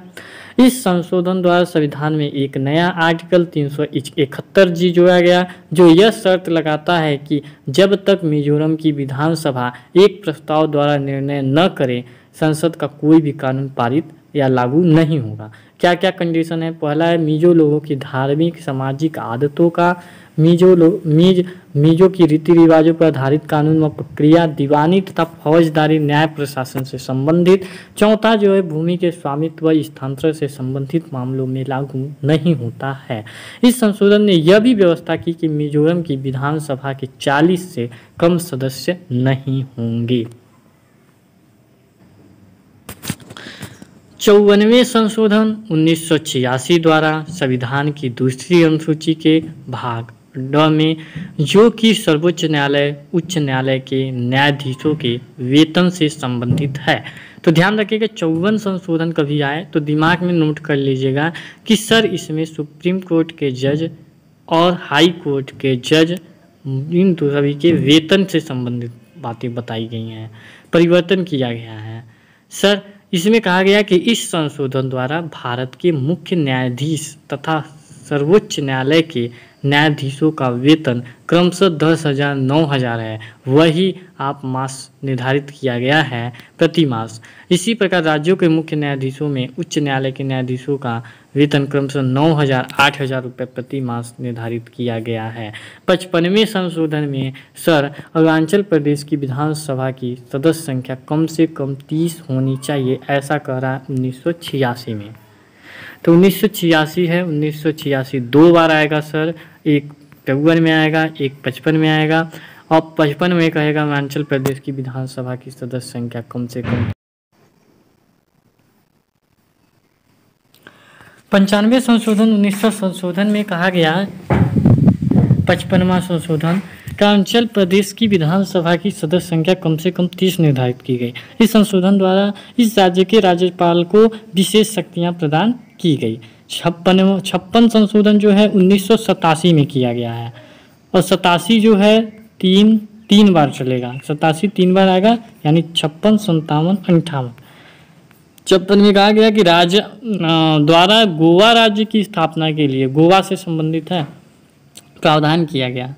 इस संशोधन द्वारा संविधान में एक नया आर्टिकल 371G जोड़ा गया जो यह शर्त लगाता है कि जब तक मिजोरम की विधानसभा एक प्रस्ताव द्वारा निर्णय न करे संसद का कोई भी कानून पारित या लागू नहीं होगा। क्या क्या कंडीशन है? पहला है मिजो लोगों की धार्मिक सामाजिक आदतों का, मिजो की रीति रिवाजों पर आधारित कानून व प्रक्रिया, दीवानी तथा फौजदारी न्याय प्रशासन से संबंधित। चौथा जो है भूमि के स्वामित्व व स्थानांतरण से संबंधित मामलों में लागू नहीं होता है। इस संशोधन ने यह भी व्यवस्था की कि मिजोरम की विधानसभा के 40 से कम सदस्य नहीं होंगे। 54वें संशोधन 1986 द्वारा संविधान की दूसरी अनुसूची के भाग ड में जो कि सर्वोच्च न्यायालय, उच्च न्यायालय के न्यायाधीशों के वेतन से संबंधित है। तो ध्यान रखिएगा 54 संशोधन कभी आए तो दिमाग में नोट कर लीजिएगा कि सर इसमें सुप्रीम कोर्ट के जज और हाई कोर्ट के जज इन सभी के वेतन से संबंधित बातें बताई गई हैं, परिवर्तन किया गया है। सर इसमें कहा गया कि इस संशोधन द्वारा भारत के मुख्य न्यायाधीश तथा सर्वोच्च न्यायालय के न्यायाधीशों का वेतन क्रमशः 10,000 9,000 है, वही आप मास निर्धारित किया गया है प्रति मास। इसी प्रकार राज्यों के मुख्य न्यायाधीशों में उच्च न्यायालय के न्यायाधीशों का वेतन क्रमशः 9,000 8,000 रुपये प्रति मास निर्धारित किया गया है। 55वें संशोधन में सर अरुणाचल प्रदेश की विधानसभा की सदस्य संख्या कम से कम 30 होनी चाहिए, ऐसा कह रहा है 1986 में। तो 1986 है, 1986 दो बार आएगा सर, एक 54 में आएगा, एक 55 में आएगा। और 55 में कहेगा अरुणाचल प्रदेश की विधानसभा की सदस्य संख्या कम से कम। 95वें संशोधन 1900 संशोधन में कहा गया 55वां संशोधन अरुणाचल प्रदेश की विधानसभा की सदस्य संख्या कम से कम 30 निर्धारित की गई। इस संशोधन द्वारा इस राज्य के राज्यपाल को विशेष शक्तियां प्रदान की गई। 56 संशोधन जो है 1987 में किया गया है और 87 जो है तीन बार चलेगा। 87 3 बार आएगा यानी 56, 57, 58। 56 में कहा गया कि राज्य द्वारा गोवा राज्य की स्थापना के लिए गोवा से संबंधित है प्रावधान किया गया।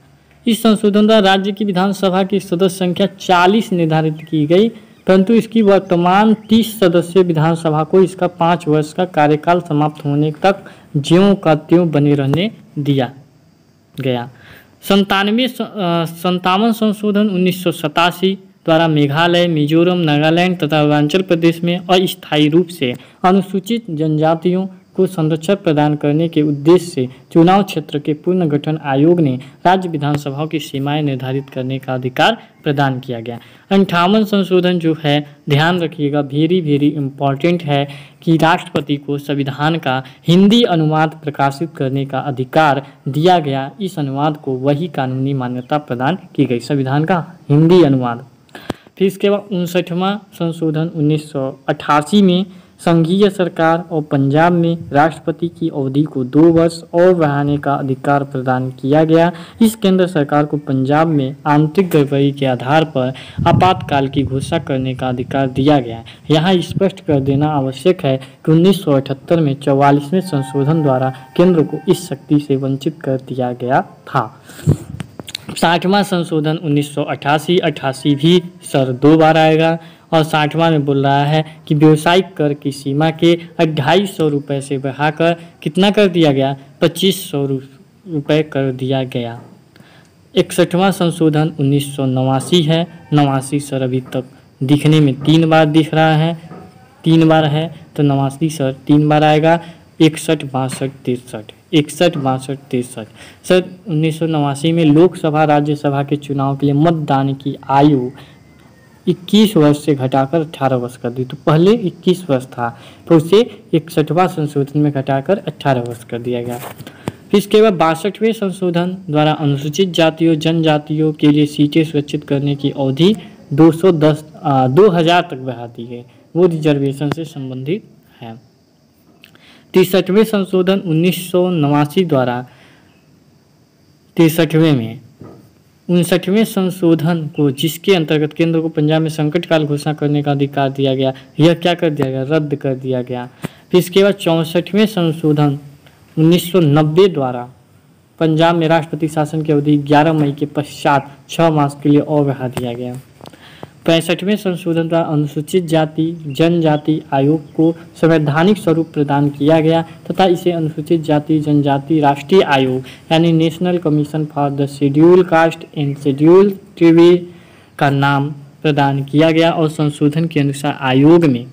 इस संशोधन द्वारा राज्य की विधानसभा की सदस्य संख्या 40 निर्धारित की गई, परंतु इसकी वर्तमान 30 सदस्यीय विधानसभा को इसका 5 वर्ष का कार्यकाल समाप्त होने तक ज्यों का त्यों बने रहने दिया गया। 57 संशोधन 1987 द्वारा मेघालय, मिजोरम, नागालैंड तथा अरुणाचल प्रदेश में अस्थायी रूप से अनुसूचित जनजातियों को संरक्षण प्रदान करने के उद्देश्य से चुनाव क्षेत्र के पुनर्गठन आयोग ने राज्य विधानसभाओं की सीमाएं निर्धारित करने का अधिकार प्रदान किया गया। 58 संशोधन जो है ध्यान रखिएगा, वेरी इम्पॉर्टेंट है कि राष्ट्रपति को संविधान का हिंदी अनुवाद प्रकाशित करने का अधिकार दिया गया। इस अनुवाद को वही कानूनी मान्यता प्रदान की गई, संविधान का हिंदी अनुवाद। फिर इसके बाद 59वां संशोधन 1988 में संघीय सरकार और पंजाब में राष्ट्रपति की अवधि को 2 वर्ष और बढ़ाने का अधिकार प्रदान किया गया। इस केंद्र सरकार को पंजाब में आंतरिक गड़बड़ी के आधार पर आपातकाल की घोषणा करने का अधिकार दिया गया। यहाँ स्पष्ट कर देना आवश्यक है कि 1978 में 44वें संशोधन द्वारा केंद्र को इस शक्ति से वंचित कर दिया गया था। 60वां संशोधन 1988 भी सर 2 बार आएगा और 60वां में बोल रहा है कि व्यावसायिक कर की सीमा के 250 रुपये से बढ़ाकर कितना कर दिया गया, 2500 रुपये कर दिया गया। 61वां संशोधन 1989 है। 89 सर अभी तक दिखने में 3 बार दिख रहा है, 3 बार है तो 89 सर 3 बार आएगा। 61, 62, 63, 61, 62, 63 सर 1989 में लोकसभा राज्यसभा के चुनाव के लिए मतदान की आयु 21 वर्ष से घटाकर 18 वर्ष कर दी। तो पहले 21 वर्ष था तो उसे 61वां संशोधन में घटाकर 18 वर्ष कर दिया गया। फिर इसके बाद 62वें संशोधन द्वारा अनुसूचित जातियों जनजातियों के लिए सीटें सुरक्षित करने की अवधि 2000 तक बढ़ा दी गई, वो रिजर्वेशन से संबंधित है। 63वें संशोधन 1989 द्वारा 59वें संशोधन को जिसके अंतर्गत केंद्र को पंजाब में संकट काल घोषणा करने का अधिकार दिया गया, यह क्या कर दिया गया, रद्द कर दिया गया। फिर इसके बाद 64वें संशोधन 1990 द्वारा पंजाब में राष्ट्रपति शासन की अवधि 11 मई के पश्चात 6 मास के लिए और बढ़ा दिया गया। 65वें संशोधन द्वारा अनुसूचित जाति जनजाति आयोग को संवैधानिक स्वरूप प्रदान किया गया तथा इसे अनुसूचित जाति जनजाति राष्ट्रीय आयोग यानी national commission for the schedule caste and schedule tribe का नाम प्रदान किया गया और संशोधन के अनुसार आयोग में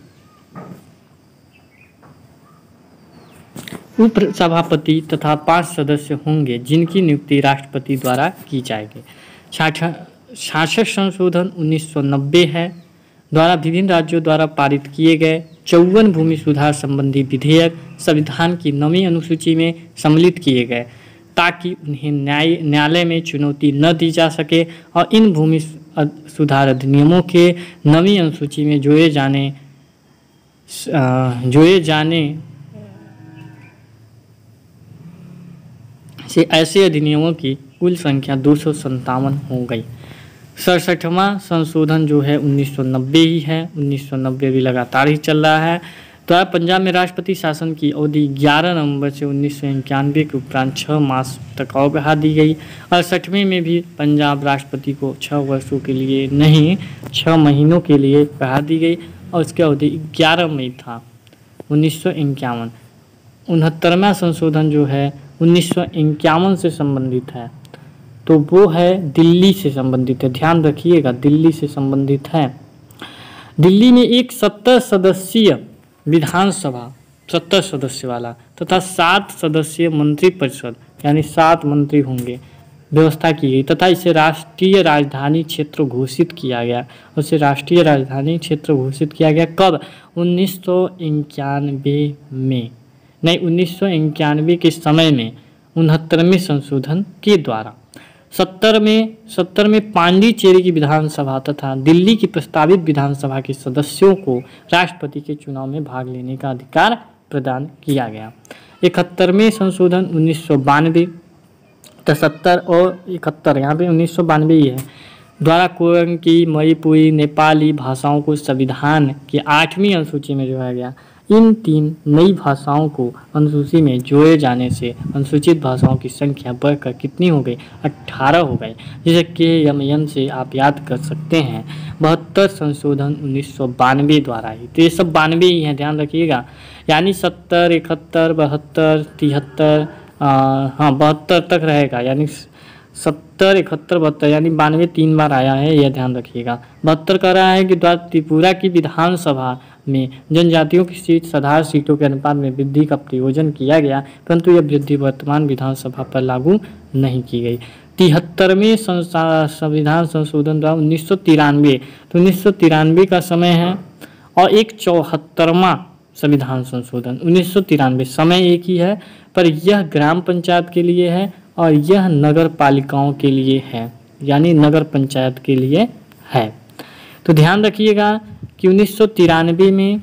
उप सभापति तथा 5 सदस्य होंगे जिनकी नियुक्ति राष्ट्रपति द्वारा की जाएगी। 66 संशोधन 1990 है द्वारा विभिन्न राज्यों द्वारा पारित किए गए 54 भूमि सुधार संबंधी विधेयक संविधान की 9वीं अनुसूची में सम्मिलित किए गए ताकि उन्हें न्यायालय में चुनौती न दी जा सके और इन भूमि सुधार अधिनियमों के 9वीं अनुसूची में जोड़े जाने से ऐसे अधिनियमों की कुल संख्या 257 हो गई। 67वां संशोधन जो है 1990 ही है, 1990 भी लगातार ही चल रहा है। तो पंजाब में राष्ट्रपति शासन की अवधि 11 नवंबर से 1991 के उपरांत 6 मास तक और बढ़ा दी गई। 68वें में भी पंजाब राष्ट्रपति को 6 वर्षों के लिए नहीं 6 महीनों के लिए बढ़ा दी गई और उसकी अवधि 11 मई था 1951। 69वां संशोधन जो है 1951 से संबंधित है तो वो है दिल्ली से संबंधित है, ध्यान रखिएगा दिल्ली से संबंधित है। दिल्ली में एक 70 सदस्यीय विधानसभा 70 सदस्य वाला तथा 7 सदस्यीय मंत्रिपरिषद यानी 7 मंत्री होंगे व्यवस्था की गई तथा इसे राष्ट्रीय राजधानी क्षेत्र घोषित किया गया। उसे राष्ट्रीय राजधानी क्षेत्र घोषित किया गया कब, 1991 में, नहीं 1991 के समय में 69वें संशोधन के द्वारा। 70 में पांडिचेरी की विधानसभा तथा दिल्ली की प्रस्तावित विधानसभा के सदस्यों को राष्ट्रपति के चुनाव में भाग लेने का अधिकार प्रदान किया गया। 71वें संशोधन 1992 तो 70 और 71 यहाँ पे 1992 ही है द्वारा कोरंकी मणिपुरी नेपाली भाषाओं को संविधान की 8वीं अनुसूची में जोड़ा गया। इन 3 नई भाषाओं को अनुसूची में जोड़े जाने से अनुसूचित भाषाओं की संख्या बढ़कर कितनी हो गई, 18 हो गई, जिसे KMN से आप याद कर सकते हैं। 72 संशोधन 1992 द्वारा ही, तो ये सब 92 ही हैं, ध्यान रखिएगा। यानी 70, 71, 72, 73 72 तक रहेगा, यानी 70, 71, 72 यानी 92 3 बार आया है, यह ध्यान रखिएगा। 72 कह रहा है कि द्वारा त्रिपुरा की विधानसभा में जनजातियों की सीट साधारण सीटों के अनुपात में वृद्धि का प्रयोजन किया गया, परंतु यह वृद्धि वर्तमान विधानसभा पर लागू नहीं की गई। 73वें संविधान संशोधन द्वारा 1993, तो 1993 का समय है और एक 74वां संविधान संशोधन 1993, समय एक ही है पर यह ग्राम पंचायत के लिए है और यह नगर पालिकाओं के लिए है, यानी नगर पंचायत के लिए है। तो ध्यान रखिएगा कि 1993 में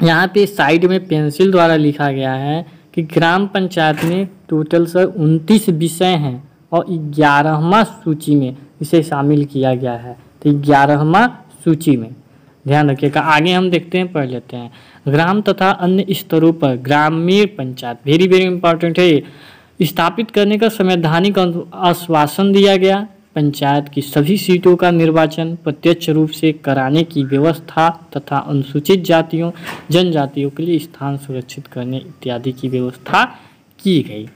यहाँ पे साइड में पेंसिल द्वारा लिखा गया है कि ग्राम पंचायत में टोटल सर 29 विषय हैं और 11वां सूची में इसे शामिल किया गया है। तो 11वां सूची में ध्यान रखिएगा। आगे हम देखते हैं, पढ़ लेते हैं। ग्राम तथा अन्य स्तरों पर ग्रामीण पंचायत वेरी वेरी इंपॉर्टेंट है, स्थापित करने का संवैधानिक आश्वासन दिया गया। पंचायत की सभी सीटों का निर्वाचन प्रत्यक्ष रूप से कराने की व्यवस्था तथा अनुसूचित जातियों जनजातियों के लिए स्थान सुरक्षित करने इत्यादि की व्यवस्था की गई।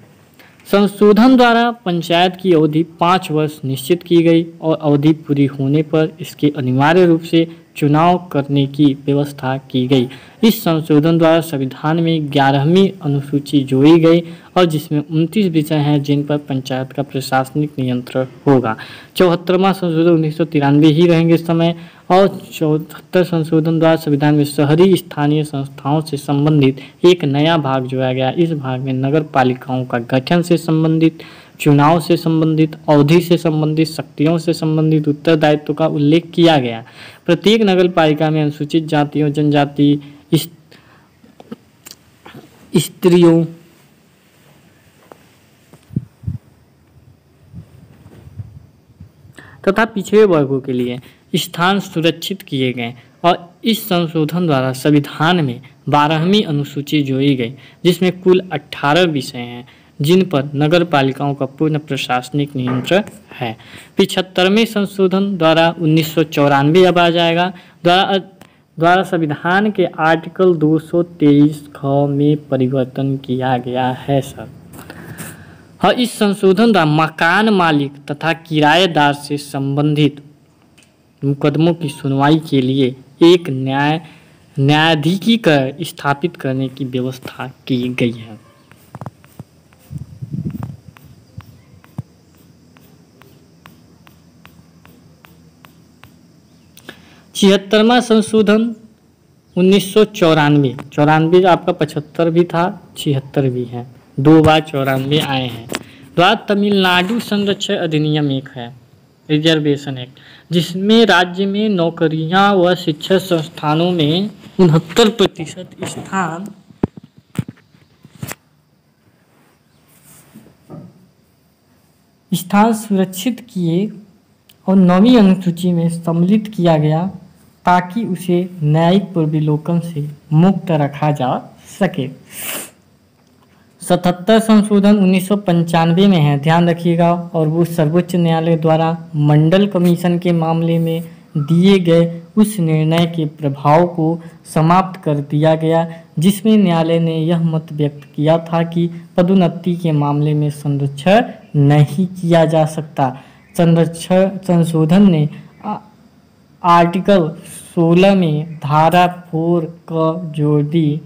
संशोधन द्वारा पंचायत की अवधि 5 वर्ष निश्चित की गई और अवधि पूरी होने पर इसके अनिवार्य रूप से चुनाव करने की व्यवस्था की गई। इस संशोधन द्वारा संविधान में 11वीं अनुसूची जोड़ी गई और जिसमें 29 विषय हैं जिन पर पंचायत का प्रशासनिक नियंत्रण होगा। 74वां संशोधन 1993 ही रहेंगे इस समय। और 74 संशोधन द्वारा संविधान में शहरी स्थानीय संस्थाओं से संबंधित एक नया भाग जोड़ा गया। इस भाग में नगर पालिकाओं का गठन से संबंधित, चुनाव से संबंधित, अवधि से संबंधित, शक्तियों से संबंधित उत्तरदायित्व का उल्लेख किया गया। प्रत्येक नगर पालिका में अनुसूचित जातियों जनजाति स्त्रियों तथा पिछड़े वर्गों के लिए स्थान सुरक्षित किए गए और इस संशोधन द्वारा संविधान में 12वीं अनुसूची जोड़ी गई जिसमें कुल 18 विषय हैं जिन पर नगर पालिकाओं का पूर्ण प्रशासनिक नियंत्रण है। 75वें संशोधन द्वारा 1994 अब आ जाएगा द्वारा संविधान के आर्टिकल 223 ख में परिवर्तन किया गया है सर। और इस संशोधन द्वारा मकान मालिक तथा किराएदार से संबंधित मुकदमों की सुनवाई के लिए एक न्यायाधिकरण स्थापित करने की व्यवस्था की गई है। छिहत्तरवां संशोधन 1994 आपका 75 भी था, 76 भी है, 2 बार 94 आए हैं। द्वारा तमिलनाडु संरक्षण अधिनियम एक है, रिजर्वेशन एक्ट, जिसमें राज्य में नौकरियां व शिक्षा संस्थानों में 69% स्थान सुरक्षित किए और 9वीं अनुसूची में सम्मिलित किया गया ताकि उसे न्यायिक पूर्वावलोकन से मुक्त रखा जा सके। 77 संशोधन 1995 में है, ध्यान रखिएगा, और वो सर्वोच्च न्यायालय द्वारा मंडल कमीशन के मामले में दिए गए उस निर्णय के प्रभाव को समाप्त कर दिया गया जिसमें न्यायालय ने यह मत व्यक्त किया था कि पदोन्नति के मामले में संरक्षण नहीं किया जा सकता। संशोधन ने आर्टिकल 16 में धारा 4 का जोड़ दी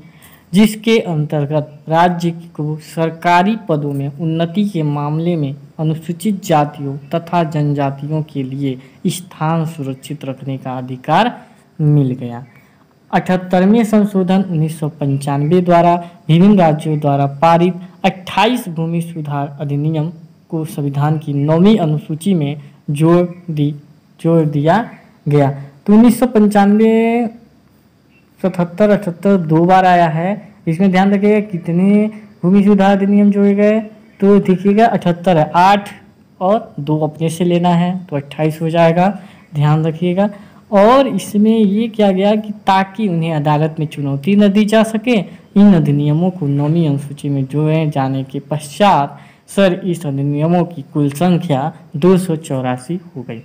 जिसके अंतर्गत राज्य को सरकारी पदों में उन्नति के मामले में अनुसूचित जातियों तथा जनजातियों के लिए स्थान सुरक्षित रखने का अधिकार मिल गया। 78वें संशोधन 1995 द्वारा विभिन्न राज्यों द्वारा पारित 28 भूमि सुधार अधिनियम को संविधान की 9वीं अनुसूची में जोड़ दिया गया। तो 1995 77 78 2 बार आया है। इसमें ध्यान रखिएगा कितने भूमि सुधार अधिनियम जोड़े गए, तो देखिएगा 78 है, 8 और 2 अपने से लेना है तो 28 हो जाएगा, ध्यान रखिएगा। और इसमें ये किया गया कि ताकि उन्हें अदालत में चुनौती न दी जा सके, इन अधिनियमों को 9वीं अनुसूची में जोड़े जाने के पश्चात सर इस अधिनियमों की कुल संख्या 284 हो गई।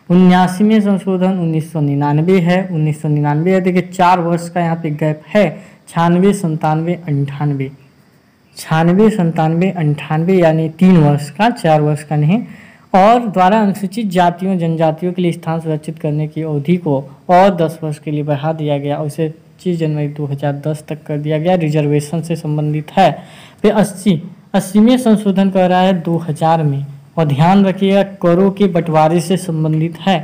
79वें संशोधन 1999 है। 1999 है, देखिए 4 वर्ष का यहाँ पे गैप है। 96, 97, 98, 96, 97, 98 यानी 3 वर्ष का, 4 वर्ष का नहीं। और द्वारा अनुसूचित जातियों जनजातियों के लिए स्थान सुरक्षित करने की अवधि को और 10 वर्ष के लिए बढ़ा दिया गया और इसे 25 जनवरी 2010 तक कर दिया गया। रिजर्वेशन से संबंधित है। फिर 80वें संशोधन कर रहा है 2000 में, और ध्यान रखिएगा करों के बंटवारे से संबंधित है।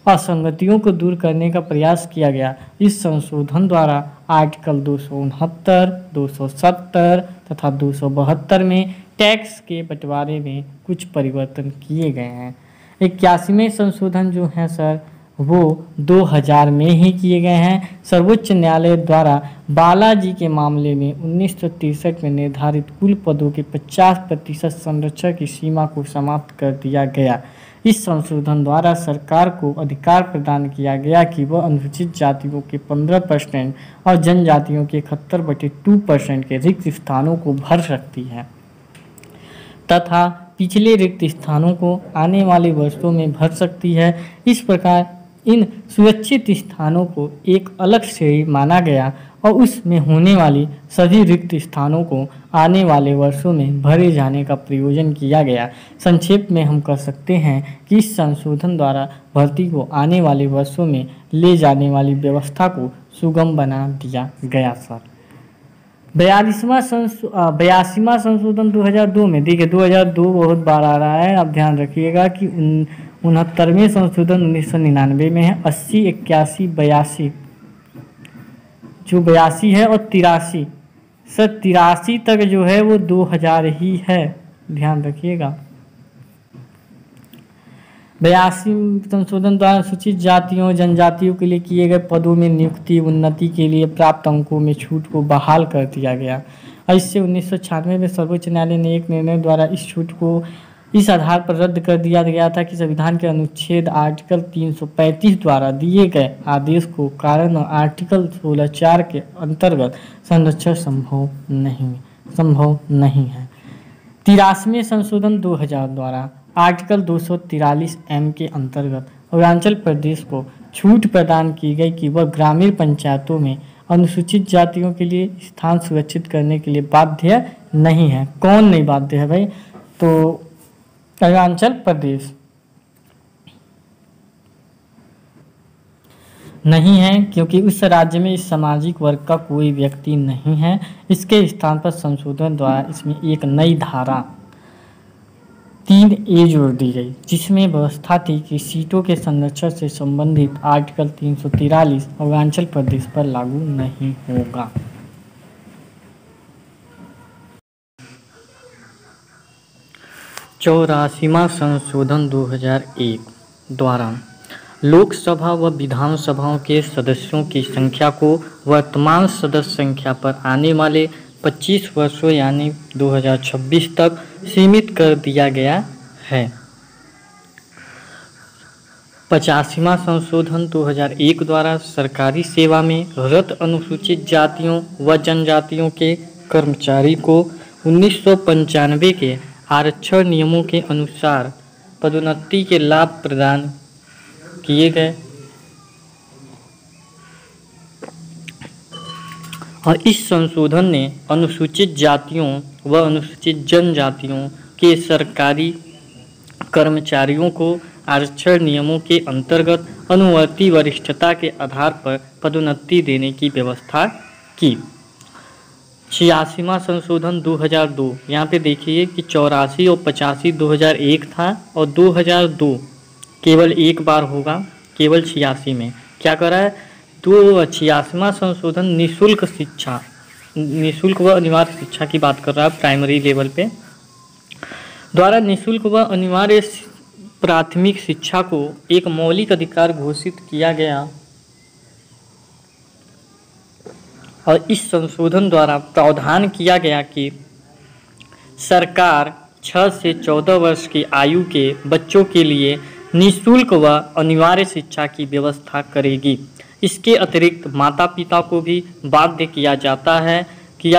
असंगतियों को दूर करने का प्रयास किया गया। इस संशोधन द्वारा आर्टिकल 269, 270 तथा 272 में टैक्स के बंटवारे में कुछ परिवर्तन किए गए हैं। 81वें संशोधन जो है सर वो 2000 में ही किए गए हैं। सर्वोच्च न्यायालय द्वारा बालाजी के मामले में 1963 में निर्धारित कुल पदों के 50% संरक्षण की सीमा को समाप्त कर दिया गया। इस संशोधन द्वारा सरकार को अधिकार प्रदान किया गया कि वह अनुसूचित जातियों के 15% और जनजातियों के 71/2% के रिक्त स्थानों को भर सकती है तथा पिछले रिक्त स्थानों को आने वाले वर्षों में भर सकती है। इस प्रकार इन सुरक्षित स्थानों को एक अलग श्रेणी माना गया और उसमें होने वाली सभी रिक्त स्थानों को आने वाले वर्षों में भरे जाने का प्रयोजन किया गया। संक्षेप में हम कह सकते हैं कि इस संशोधन द्वारा भर्ती को आने वाले वर्षों में ले जाने वाली व्यवस्था को सुगम बना दिया गया। सर 82वां संशोधन 2002 में, देखिए 2002 बहुत बार आ रहा है, आप ध्यान रखिएगा कि 69वें संशोधन 1999 में है। 80, 81, 82 जो 82 है और 83, सर 83 तक जो है वो 2000 ही है, ध्यान रखिएगा। 82 संशोधन द्वारा अनुसूचित जातियों जनजातियों के लिए किए गए पदों में नियुक्ति उन्नति के लिए प्राप्त अंकों में छूट को बहाल कर दिया गया। और इससे 1996 में सर्वोच्च न्यायालय ने एक निर्णय द्वारा इस छूट को इस आधार पर रद्द कर दिया गया था कि संविधान के अनुच्छेद आर्टिकल 335 द्वारा दिए गए आदेश को कारण और आर्टिकल 16(4) के अंतर्गत संरक्षण संभव नहीं है। 83वें संशोधन 2000 द्वारा आर्टिकल 243(m) के अंतर्गत अरुणाचल प्रदेश को छूट प्रदान की गई कि वह ग्रामीण पंचायतों में अनुसूचित जातियों के लिए स्थान सुरक्षित करने के लिए बाध्य नहीं है। कौन नहीं बाध्य है भाई? तो अरुणाचल प्रदेश नहीं है, क्योंकि उस राज्य में इस सामाजिक वर्ग का कोई व्यक्ति नहीं है। इसके स्थान पर संशोधन द्वारा इसमें एक नई धारा 3A जोड़ दी गई, जिसमें व्यवस्था थी कि सीटों के संरक्षण से संबंधित आर्टिकल 343 अरुणाचल प्रदेश पर लागू नहीं होगा। चौरासीवां संशोधन 2001 द्वारा लोकसभा व विधानसभाओं के सदस्यों की संख्या को वर्तमान सदस्य संख्या पर आने वाले 25 वर्षों यानी 2026 तक सीमित कर दिया गया है। 85वां संशोधन 2001 द्वारा सरकारी सेवा में रत अनुसूचित जातियों व जनजातियों के कर्मचारी को 1995 के आरक्षण नियमों के अनुसार पदोन्नति के लाभ प्रदान किए गए और इस संशोधन ने अनुसूचित जातियों व अनुसूचित जनजातियों के सरकारी कर्मचारियों को आरक्षण नियमों के अंतर्गत अनुवर्ती वरिष्ठता के आधार पर पदोन्नति देने की व्यवस्था की। 86वां संशोधन 2002, यहाँ पे देखिए कि 84 और 85 2001 था और 2002 केवल एक बार होगा, केवल 86 में क्या कर रहा है? तो 86वां संशोधन निःशुल्क व अनिवार्य शिक्षा की बात कर रहा है। प्राइमरी लेवल पे द्वारा निःशुल्क व अनिवार्य प्राथमिक शिक्षा को एक मौलिक अधिकार घोषित किया गया और इस संशोधन द्वारा प्रावधान किया गया कि सरकार 6 से 14 वर्ष की आयु के बच्चों के लिए निःशुल्क व अनिवार्य शिक्षा की व्यवस्था करेगी। इसके अतिरिक्त माता पिता को भी बाध्य किया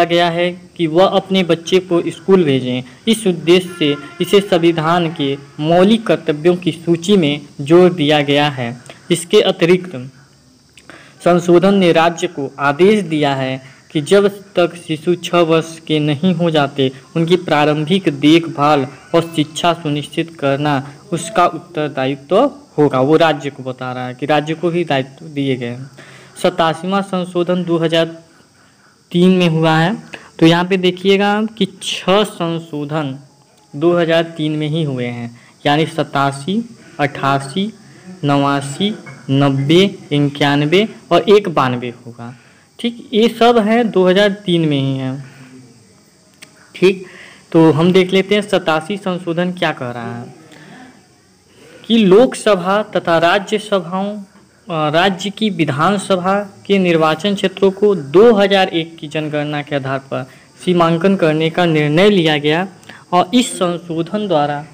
गया है कि वह अपने बच्चे को स्कूल भेजें। इस उद्देश्य से इसे संविधान के मौलिक कर्तव्यों की सूची में जोड़ दिया गया है। इसके अतिरिक्त संशोधन ने राज्य को आदेश दिया है कि जब तक शिशु 6 वर्ष के नहीं हो जाते उनकी प्रारंभिक देखभाल और शिक्षा सुनिश्चित करना उसका उत्तरदायित्व होगा। वो राज्य को बता रहा है कि राज्य को ही दायित्व दिए गए हैं। 87वां संशोधन 2003 में हुआ है। तो यहाँ पे देखिएगा कि 6 संशोधन 2003 में ही हुए हैं, यानी 87, 88, 89, 90, 91 और एक 92 होगा। ठीक, ये सब है 2003 में ही है। ठीक, तो हम देख लेते हैं 87 संशोधन क्या कह रहा है कि लोकसभा तथा राज्य की विधानसभा के निर्वाचन क्षेत्रों को 2001 की जनगणना के आधार पर सीमांकन करने का निर्णय लिया गया और इस संशोधन द्वारा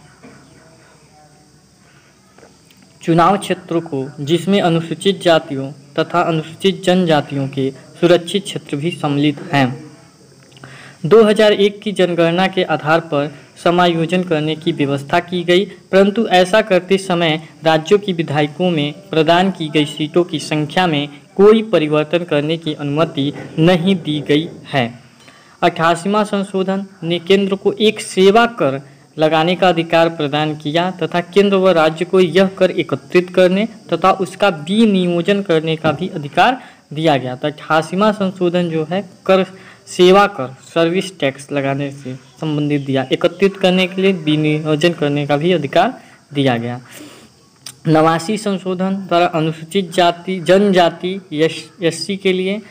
चुनाव क्षेत्रों को, जिसमें अनुसूचित जातियों तथा अनुसूचित जनजातियों के सुरक्षित क्षेत्र भी सम्मिलित हैं, 2001 की जनगणना के आधार पर समायोजन करने की व्यवस्था की गई, परंतु ऐसा करते समय राज्यों की विधायकों में प्रदान की गई सीटों की संख्या में कोई परिवर्तन करने की अनुमति नहीं दी गई है। 88वां संशोधन ने केंद्र को एक सेवा कर लगाने का अधिकार प्रदान किया तथा केंद्र व राज्य को यह कर एकत्रित करने तथा उसका विनियोजन करने का भी अधिकार दिया गया। तो 88वां संशोधन जो है कर सेवा कर सर्विस टैक्स लगाने से संबंधित दिया, एकत्रित करने के लिए विनियोजन करने का भी अधिकार दिया गया। 89 संशोधन द्वारा अनुसूचित जाति जनजाति एससी के लिए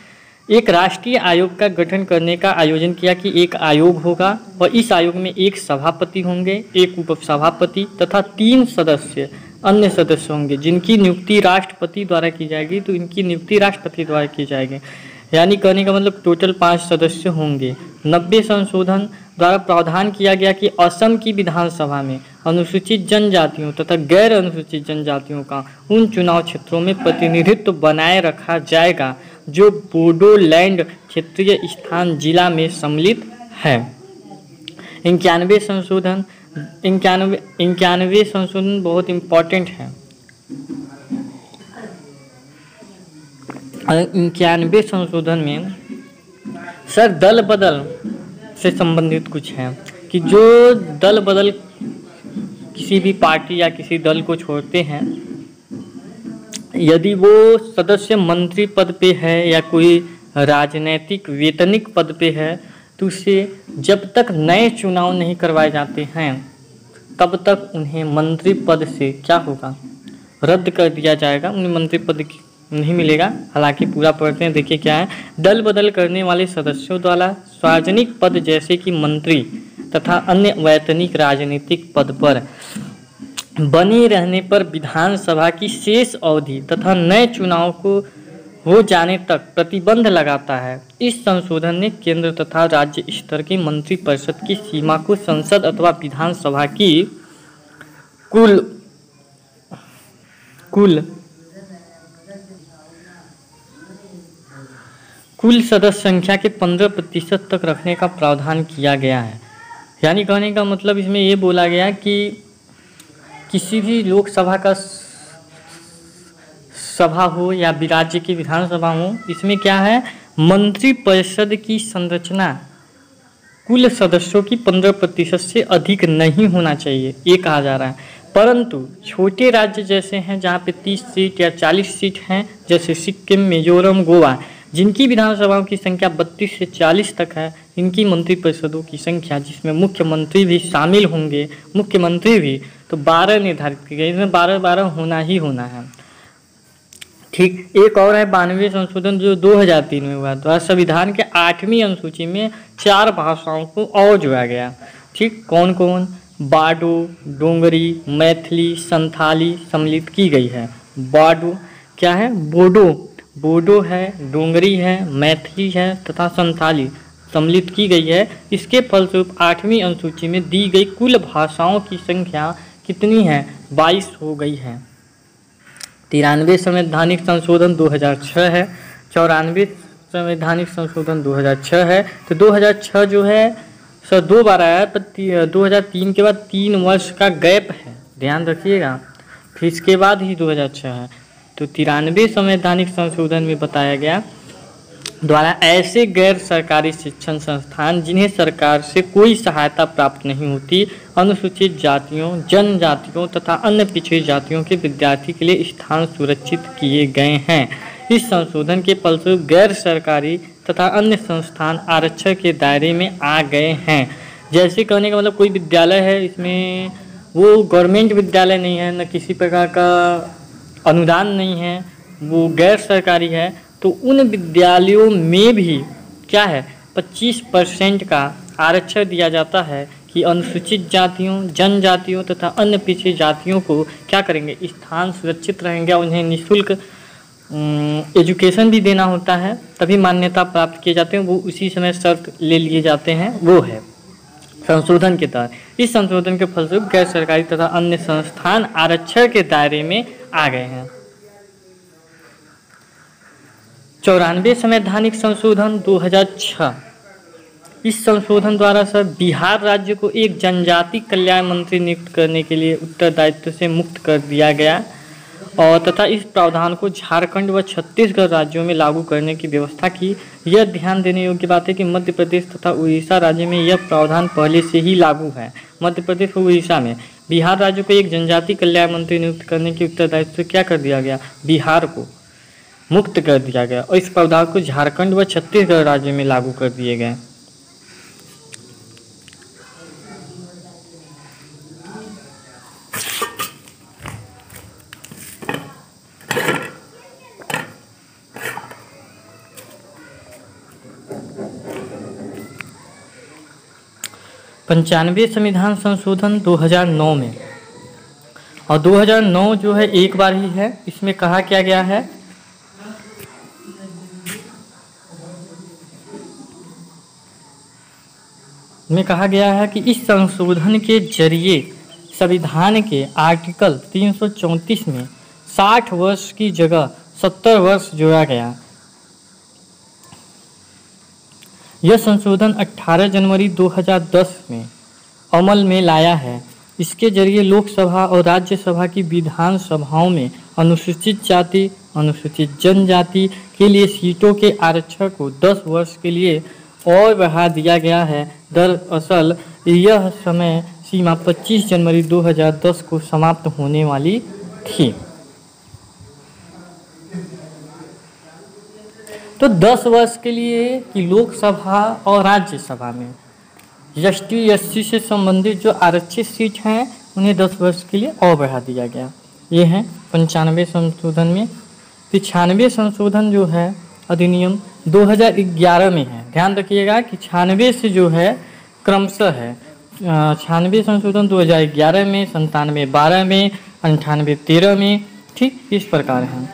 एक राष्ट्रीय आयोग का गठन करने का आयोजन किया कि एक आयोग होगा और इस आयोग में एक सभापति होंगे, एक उपसभापति तथा 3 सदस्य अन्य सदस्य होंगे, जिनकी नियुक्ति राष्ट्रपति द्वारा की जाएगी। तो इनकी नियुक्ति राष्ट्रपति द्वारा की जाएगी, यानी कहने का मतलब टोटल 5 सदस्य होंगे। 90 संशोधन द्वारा प्रावधान किया गया कि असम की विधानसभा में अनुसूचित जनजातियों तथा गैर अनुसूचित जनजातियों का उन चुनाव क्षेत्रों में प्रतिनिधित्व बनाए रखा जाएगा जो बोडोलैंड क्षेत्रीय स्थान जिला में सम्मिलित है। 91 संशोधन बहुत इम्पोर्टेंट है। 91 संशोधन में सर दल बदल से संबंधित कुछ है कि जो दल बदल किसी भी पार्टी या किसी दल को छोड़ते हैं, यदि वो सदस्य मंत्री पद पे है या कोई राजनीतिक वेतनिक पद पे है, तो उससे जब तक नए चुनाव नहीं करवाए जाते हैं तब तक उन्हें मंत्री पद से क्या होगा, रद्द कर दिया जाएगा, उन्हें मंत्री पद नहीं मिलेगा। हालांकि पूरा पढ़ते हैं, देखिए क्या है। दल बदल करने वाले सदस्यों द्वारा सार्वजनिक पद जैसे कि मंत्री तथा अन्य वैतनिक राजनीतिक पद पर बने रहने पर विधानसभा की शेष अवधि तथा नए चुनाव को हो जाने तक प्रतिबंध लगाता है। इस संशोधन ने केंद्र तथा राज्य स्तर की मंत्रिपरिषद की सीमा को संसद अथवा विधानसभा की कुल सदस्य संख्या के 15% तक रखने का प्रावधान किया गया है। यानी कहने का मतलब इसमें ये बोला गया कि किसी भी लोकसभा का सभा हो या राज्य की विधानसभा हो, इसमें क्या है, मंत्रिपरिषद की संरचना कुल सदस्यों की 15% से अधिक नहीं होना चाहिए, ये कहा जा रहा है। परंतु छोटे राज्य जैसे हैं जहाँ पे 30 सीट या 40 सीट हैं, जैसे सिक्किम, मिजोरम, गोवा, जिनकी विधानसभाओं की संख्या 32 से 40 तक है, इनकी मंत्रिपरिषदों की संख्या, जिसमें मुख्यमंत्री भी शामिल होंगे, मुख्यमंत्री भी, तो 12 निर्धारित की गई। इसमें 12 होना ही होना है। ठीक, एक और है 92वें संशोधन जो 2003 में हुआ, द्वारा संविधान के 8वीं अनुसूची में 4 भाषाओं को और जोड़ा गया। ठीक, कौन कौन, बाडो, डोंगरी, मैथिली, संथाली सम्मिलित की गई है। बाडो क्या है, बोडो है, डोंगरी है, मैथिली है तथा संथाली सम्मिलित की गई है। इसके फलस्वरूप 8वीं अनुसूची में दी गई कुल भाषाओं की संख्या कितनी है, 22 हो गई है। 93 संवैधानिक संशोधन 2006 है। 94 संवैधानिक संशोधन 2006 है। तो 2006 जो है सर 2 बार आया, पर 2003 के बाद 3 वर्ष का गैप है, ध्यान रखिएगा, फिर इसके बाद ही 2006 है। तो 93 संवैधानिक संशोधन में बताया गया द्वारा ऐसे गैर सरकारी शिक्षण संस्थान जिन्हें सरकार से कोई सहायता प्राप्त नहीं होती, अनुसूचित जातियों, जनजातियों तथा अन्य पिछड़ी जातियों के विद्यार्थी के लिए स्थान सुरक्षित किए गए हैं। इस संशोधन के फलस्वरूप गैर सरकारी तथा अन्य संस्थान आरक्षण के दायरे में आ गए हैं। जैसे कहने का मतलब कोई विद्यालय है, इसमें वो गवर्नमेंट विद्यालय नहीं है, न किसी प्रकार का अनुदान नहीं है, वो गैर सरकारी है, तो उन विद्यालयों में भी क्या है 25% का आरक्षण दिया जाता है कि अनुसूचित जातियों, जनजातियों तथा अन्य पिछड़ी जातियों को क्या करेंगे, स्थान सुरक्षित रहेंगे, उन्हें निःशुल्क एजुकेशन भी देना होता है, तभी मान्यता प्राप्त किए जाते हैं। वो उसी समय शर्त ले लिए जाते हैं, वो है संशोधन के तहत। इस संशोधन के फलस्वरूप गैर सरकारी तथा अन्य संस्थान आरक्षण के दायरे में आ गए हैं। 94 संवैधानिक संशोधन 2006। इस संशोधन द्वारा सर बिहार राज्य को एक जनजाति कल्याण मंत्री नियुक्त करने के लिए उत्तरदायित्व से मुक्त कर दिया गया और तथा इस प्रावधान को झारखंड व छत्तीसगढ़ राज्यों में लागू करने की व्यवस्था की। यह ध्यान देने योग्य बात है कि मध्य प्रदेश तथा उड़ीसा राज्य में यह प्रावधान पहले से ही लागू है। मध्य प्रदेश और उड़ीसा में बिहार राज्य को एक जनजाति कल्याण मंत्री नियुक्त करने की उत्तरदायित्व से क्या कर दिया गया, बिहार को मुक्त कर दिया गया और इस प्रावधान को झारखंड व छत्तीसगढ़ राज्य में लागू कर दिए गए। पंचानवे संविधान संशोधन 2009 में, और 2009 जो है एक बार ही है। इसमें कहा क्या गया है, में कहा गया है कि इस संशोधन के जरिए संविधान के आर्टिकल 334 में 60 वर्ष की जगह 70 वर्ष जोड़ा गया। यह संशोधन 18 जनवरी 2010 में अमल में लाया है। इसके जरिए लोकसभा और राज्यसभा की विधान सभाओं में अनुसूचित जाति, अनुसूचित जनजाति के लिए सीटों के आरक्षण को 10 वर्ष के लिए और बढ़ा दिया गया है। दरअसल यह समय सीमा 25 जनवरी 2010 को समाप्त होने वाली थी। तो 10 वर्ष के लिए कि लोकसभा और राज्यसभा में एसटी एससी से संबंधित जो आरक्षित सीट हैं उन्हें 10 वर्ष के लिए और बढ़ा दिया गया। ये है 95 संशोधन में। 96 संशोधन जो है अधिनियम 2011 में है। ध्यान रखिएगा कि 96 से जो है क्रमशः है 96 संशोधन 2011 में, 97 12 में, 98 13 में, ठीक इस प्रकार है।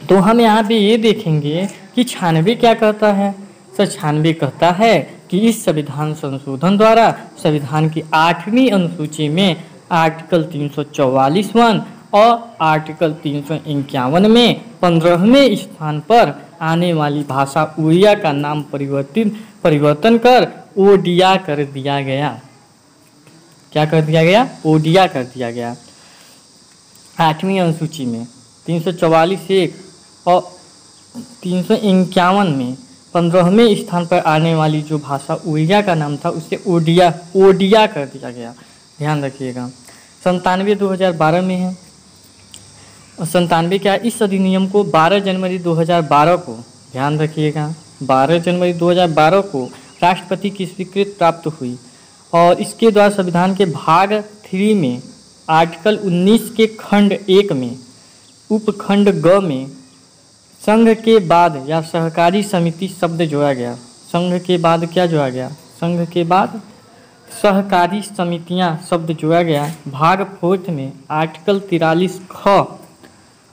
तो हम यहाँ पे ये देखेंगे कि 96 क्या कहता है। सर 96 कहता है कि इस संविधान संशोधन द्वारा संविधान की 8वीं अनुसूची में आर्टिकल 344 और आर्टिकल 351 में 15वें स्थान पर आने वाली भाषा उड़िया का नाम परिवर्तन कर ओडिया कर दिया गया। क्या कर दिया गया, ओडिया कर दिया गया। 8वीं अनुसूची में 344(1) और 351 में 15वें स्थान पर आने वाली जो भाषा उड़िया का नाम था उसे ओडिया कर दिया गया। ध्यान रखिएगा। 97 2012 में है। और 97 क्या, इस अधिनियम को 12 जनवरी 2012 को, ध्यान रखिएगा 12 जनवरी 2012 को राष्ट्रपति की स्वीकृति प्राप्त हुई और इसके द्वारा संविधान के भाग 3 में आर्टिकल 19 के खंड 1 में उपखंड ग में संघ के बाद या सहकारी समिति शब्द जोड़ा गया। संघ के बाद क्या जोड़ा गया, संघ के बाद सहकारी समितियां शब्द जोड़ा गया। भाग 4 में आर्टिकल 43 ख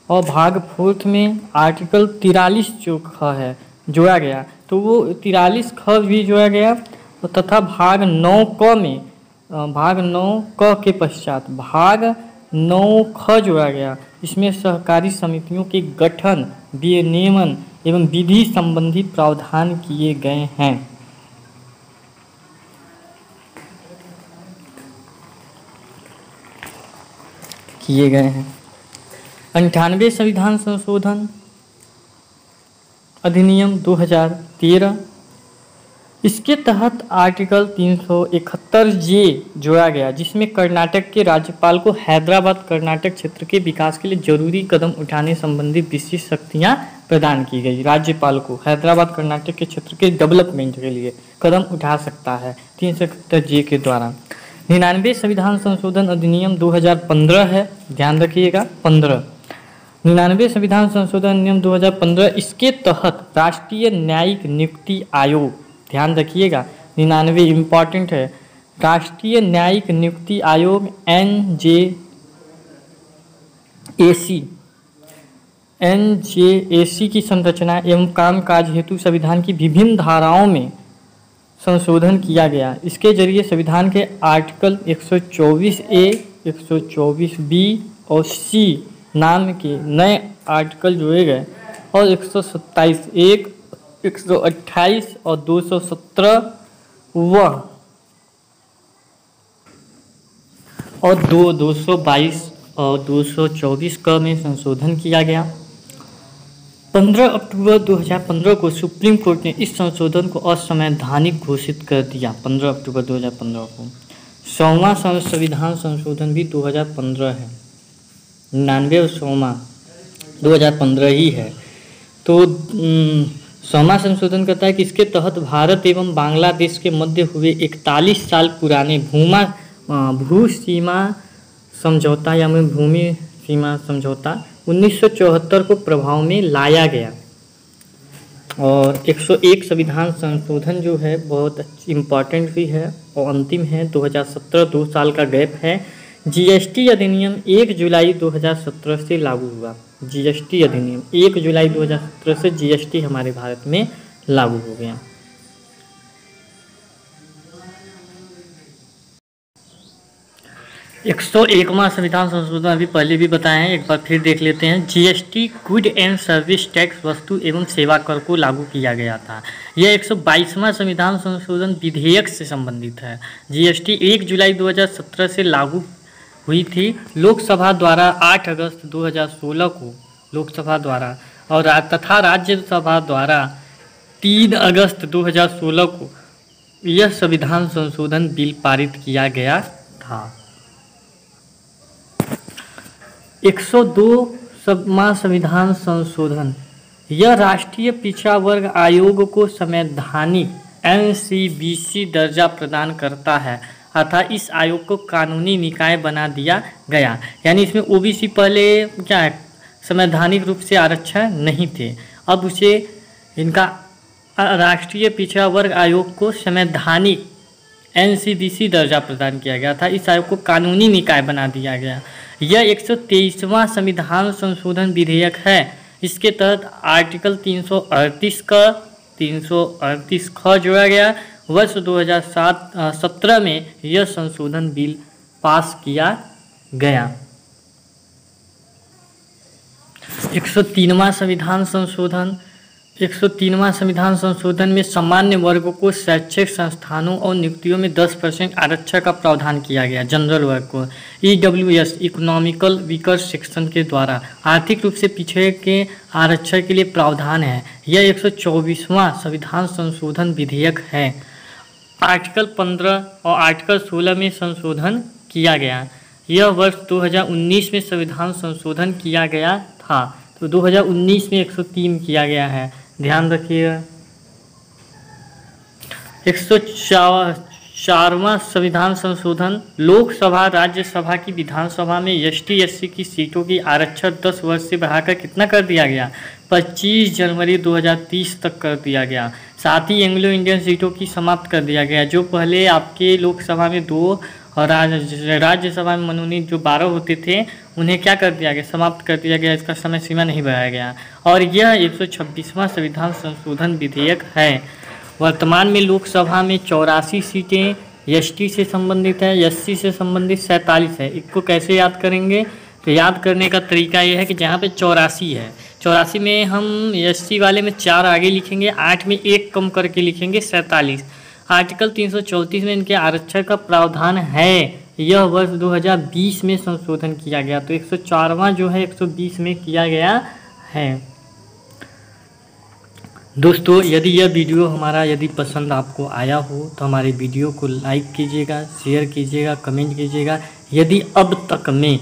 और भाग 4 में आर्टिकल 43 जो ख है जोड़ा गया, तो वो 43 ख भी जोड़ा गया तथा भाग 9 क में भाग 9 क के पश्चात भाग 9 ख जोड़ा गया। इसमें सहकारी समितियों के गठन, विनियमन एवं विधि संबंधी प्रावधान किए गए हैं। किए गए हैं। 98 संविधान संशोधन अधिनियम 2013, इसके तहत आर्टिकल 371 जे जोड़ा गया, जिसमें कर्नाटक के राज्यपाल को हैदराबाद कर्नाटक क्षेत्र के विकास के लिए जरूरी कदम उठाने संबंधी विशेष शक्तियां प्रदान की गई। राज्यपाल को हैदराबाद कर्नाटक के क्षेत्र के डेवलपमेंट के लिए कदम उठा सकता है 371 जे के द्वारा। 99 संविधान संशोधन अधिनियम 2015 है, ध्यान रखिएगा 15। 99 संविधान संशोधन अधिनियम 2015, इसके तहत राष्ट्रीय न्यायिक नियुक्ति आयोग, ध्यान रखिएगा 99 इम्पॉर्टेंट है, राष्ट्रीय न्यायिक नियुक्ति आयोग एनजेएसी की संरचना एवं कामकाज हेतु संविधान की विभिन्न धाराओं में संशोधन किया गया। इसके जरिए संविधान के आर्टिकल 124A, 124B और C नाम के नए आर्टिकल जोड़े गए और 127(1), 128 और 217 और 222 और 224 क में संशोधन किया गया। 15 अक्टूबर 2015 को सुप्रीम कोर्ट ने इस संशोधन को असंवैधानिक घोषित कर दिया। 15 अक्टूबर 2015 को 100वां संविधान संशोधन भी 2015 है। 99 और 100वां 2015 ही है। तो 100वां संशोधन कहता है कि इसके तहत भारत एवं बांग्लादेश के मध्य हुए 41 साल पुराने भू सीमा समझौता या भूमि सीमा समझौता 1974 को प्रभाव में लाया गया। और 101 संविधान संशोधन जो है बहुत इम्पॉर्टेंट भी है और अंतिम है। 2017 2 साल का गैप है। जीएसटी अधिनियम 1 जुलाई 2017 से लागू हुआ। जीएसटी अधिनियम 1 जुलाई 2017 से जीएसटी हमारे भारत में लागू हो गया। एक 101वां संविधान संशोधन अभी पहले भी बताए हैं, एक बार फिर देख लेते हैं। GST good and service tax वस्तु एवं सेवा कर को लागू किया गया था। यह 122वां संविधान संशोधन विधेयक से संबंधित है। जीएसटी 1 जुलाई 2017 से लागू हुई थी। लोकसभा द्वारा 8 अगस्त 2016 को लोकसभा द्वारा और तथा राज्यसभा द्वारा 3 अगस्त 2016 को यह संविधान संशोधन बिल पारित किया गया था। 102वां संविधान संशोधन यह राष्ट्रीय पिछड़ा वर्ग आयोग को संवैधानिक NCBC दर्जा प्रदान करता है, अर्थात इस आयोग को कानूनी निकाय बना दिया गया। यानी इसमें ओबीसी पहले क्या है, संवैधानिक रूप से आरक्षण नहीं थे, अब उसे इनका राष्ट्रीय पिछड़ा वर्ग आयोग को संवैधानिक NCBC दर्जा प्रदान किया गया था। इस आयोग को कानूनी निकाय बना दिया गया। यह 123वां संविधान संशोधन विधेयक है। इसके तहत आर्टिकल 338 ख जोड़ा गया। वर्ष 2017 में यह संशोधन बिल पास किया गया। 103वां संविधान संशोधन 103वां संविधान संशोधन में सामान्य वर्ग को शैक्षिक संस्थानों और नियुक्तियों में 10% आरक्षण का प्रावधान किया गया। जनरल वर्ग को EWS इकोनॉमिकल वीकर सेक्शन के द्वारा आर्थिक रूप से पिछड़े के आरक्षण के लिए प्रावधान है। यह 124वां संविधान संशोधन विधेयक है। आर्टिकल 15 और आर्टिकल 16 में संशोधन किया गया। यह वर्ष 2019 में संविधान संशोधन किया गया था। तो 2019 में 103 किया गया है, ध्यान रखिएगा। 104वां संविधान संशोधन लोकसभा राज्यसभा की विधानसभा में ST/SC की सीटों की आरक्षण 10 वर्ष से बढ़ाकर कितना कर दिया गया, 25 जनवरी 2030 तक कर दिया गया। साथ ही एंग्लो इंडियन सीटों की समाप्त कर दिया गया। जो पहले आपके लोकसभा में 2 और राज्यसभा में मनोनीत जो 12 होते थे उन्हें क्या कर दिया गया, समाप्त कर दिया गया। इसका समय सीमा नहीं बढ़ाया गया। और यह 126वां संविधान संशोधन विधेयक है। वर्तमान में लोकसभा में 84 सीटें ST से संबंधित है, SC से संबंधित 47 है। इसको कैसे याद करेंगे, तो याद करने का तरीका ये है कि जहाँ पे 84 है, 84 में हम SC वाले में 4 आगे लिखेंगे, 8 में 1 कम करके लिखेंगे 47। आर्टिकल 334 में इनके आरक्षण का प्रावधान है। यह वर्ष 2020 में संशोधन किया गया। तो 104वां जो है 120 में किया गया है। दोस्तों, यदि यह वीडियो हमारा यदि पसंद आपको आया हो तो हमारे वीडियो को लाइक कीजिएगा, शेयर कीजिएगा, कमेंट कीजिएगा। यदि अब तक में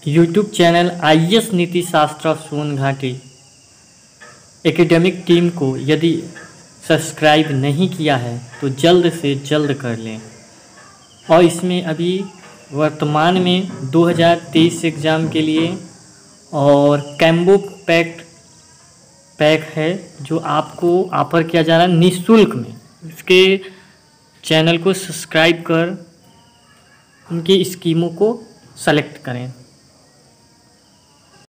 YouTube चैनल IAS नीति शास्त्र सोनघाटी एकेडमिक टीम को यदि सब्सक्राइब नहीं किया है तो जल्द से जल्द कर लें। और इसमें अभी वर्तमान में 2023 एग्ज़ाम के लिए और कैम्बो पैक है जो आपको ऑफर किया जा रहा है निःशुल्क में। इसके चैनल को सब्सक्राइब कर उनकी स्कीमों को सेलेक्ट करें।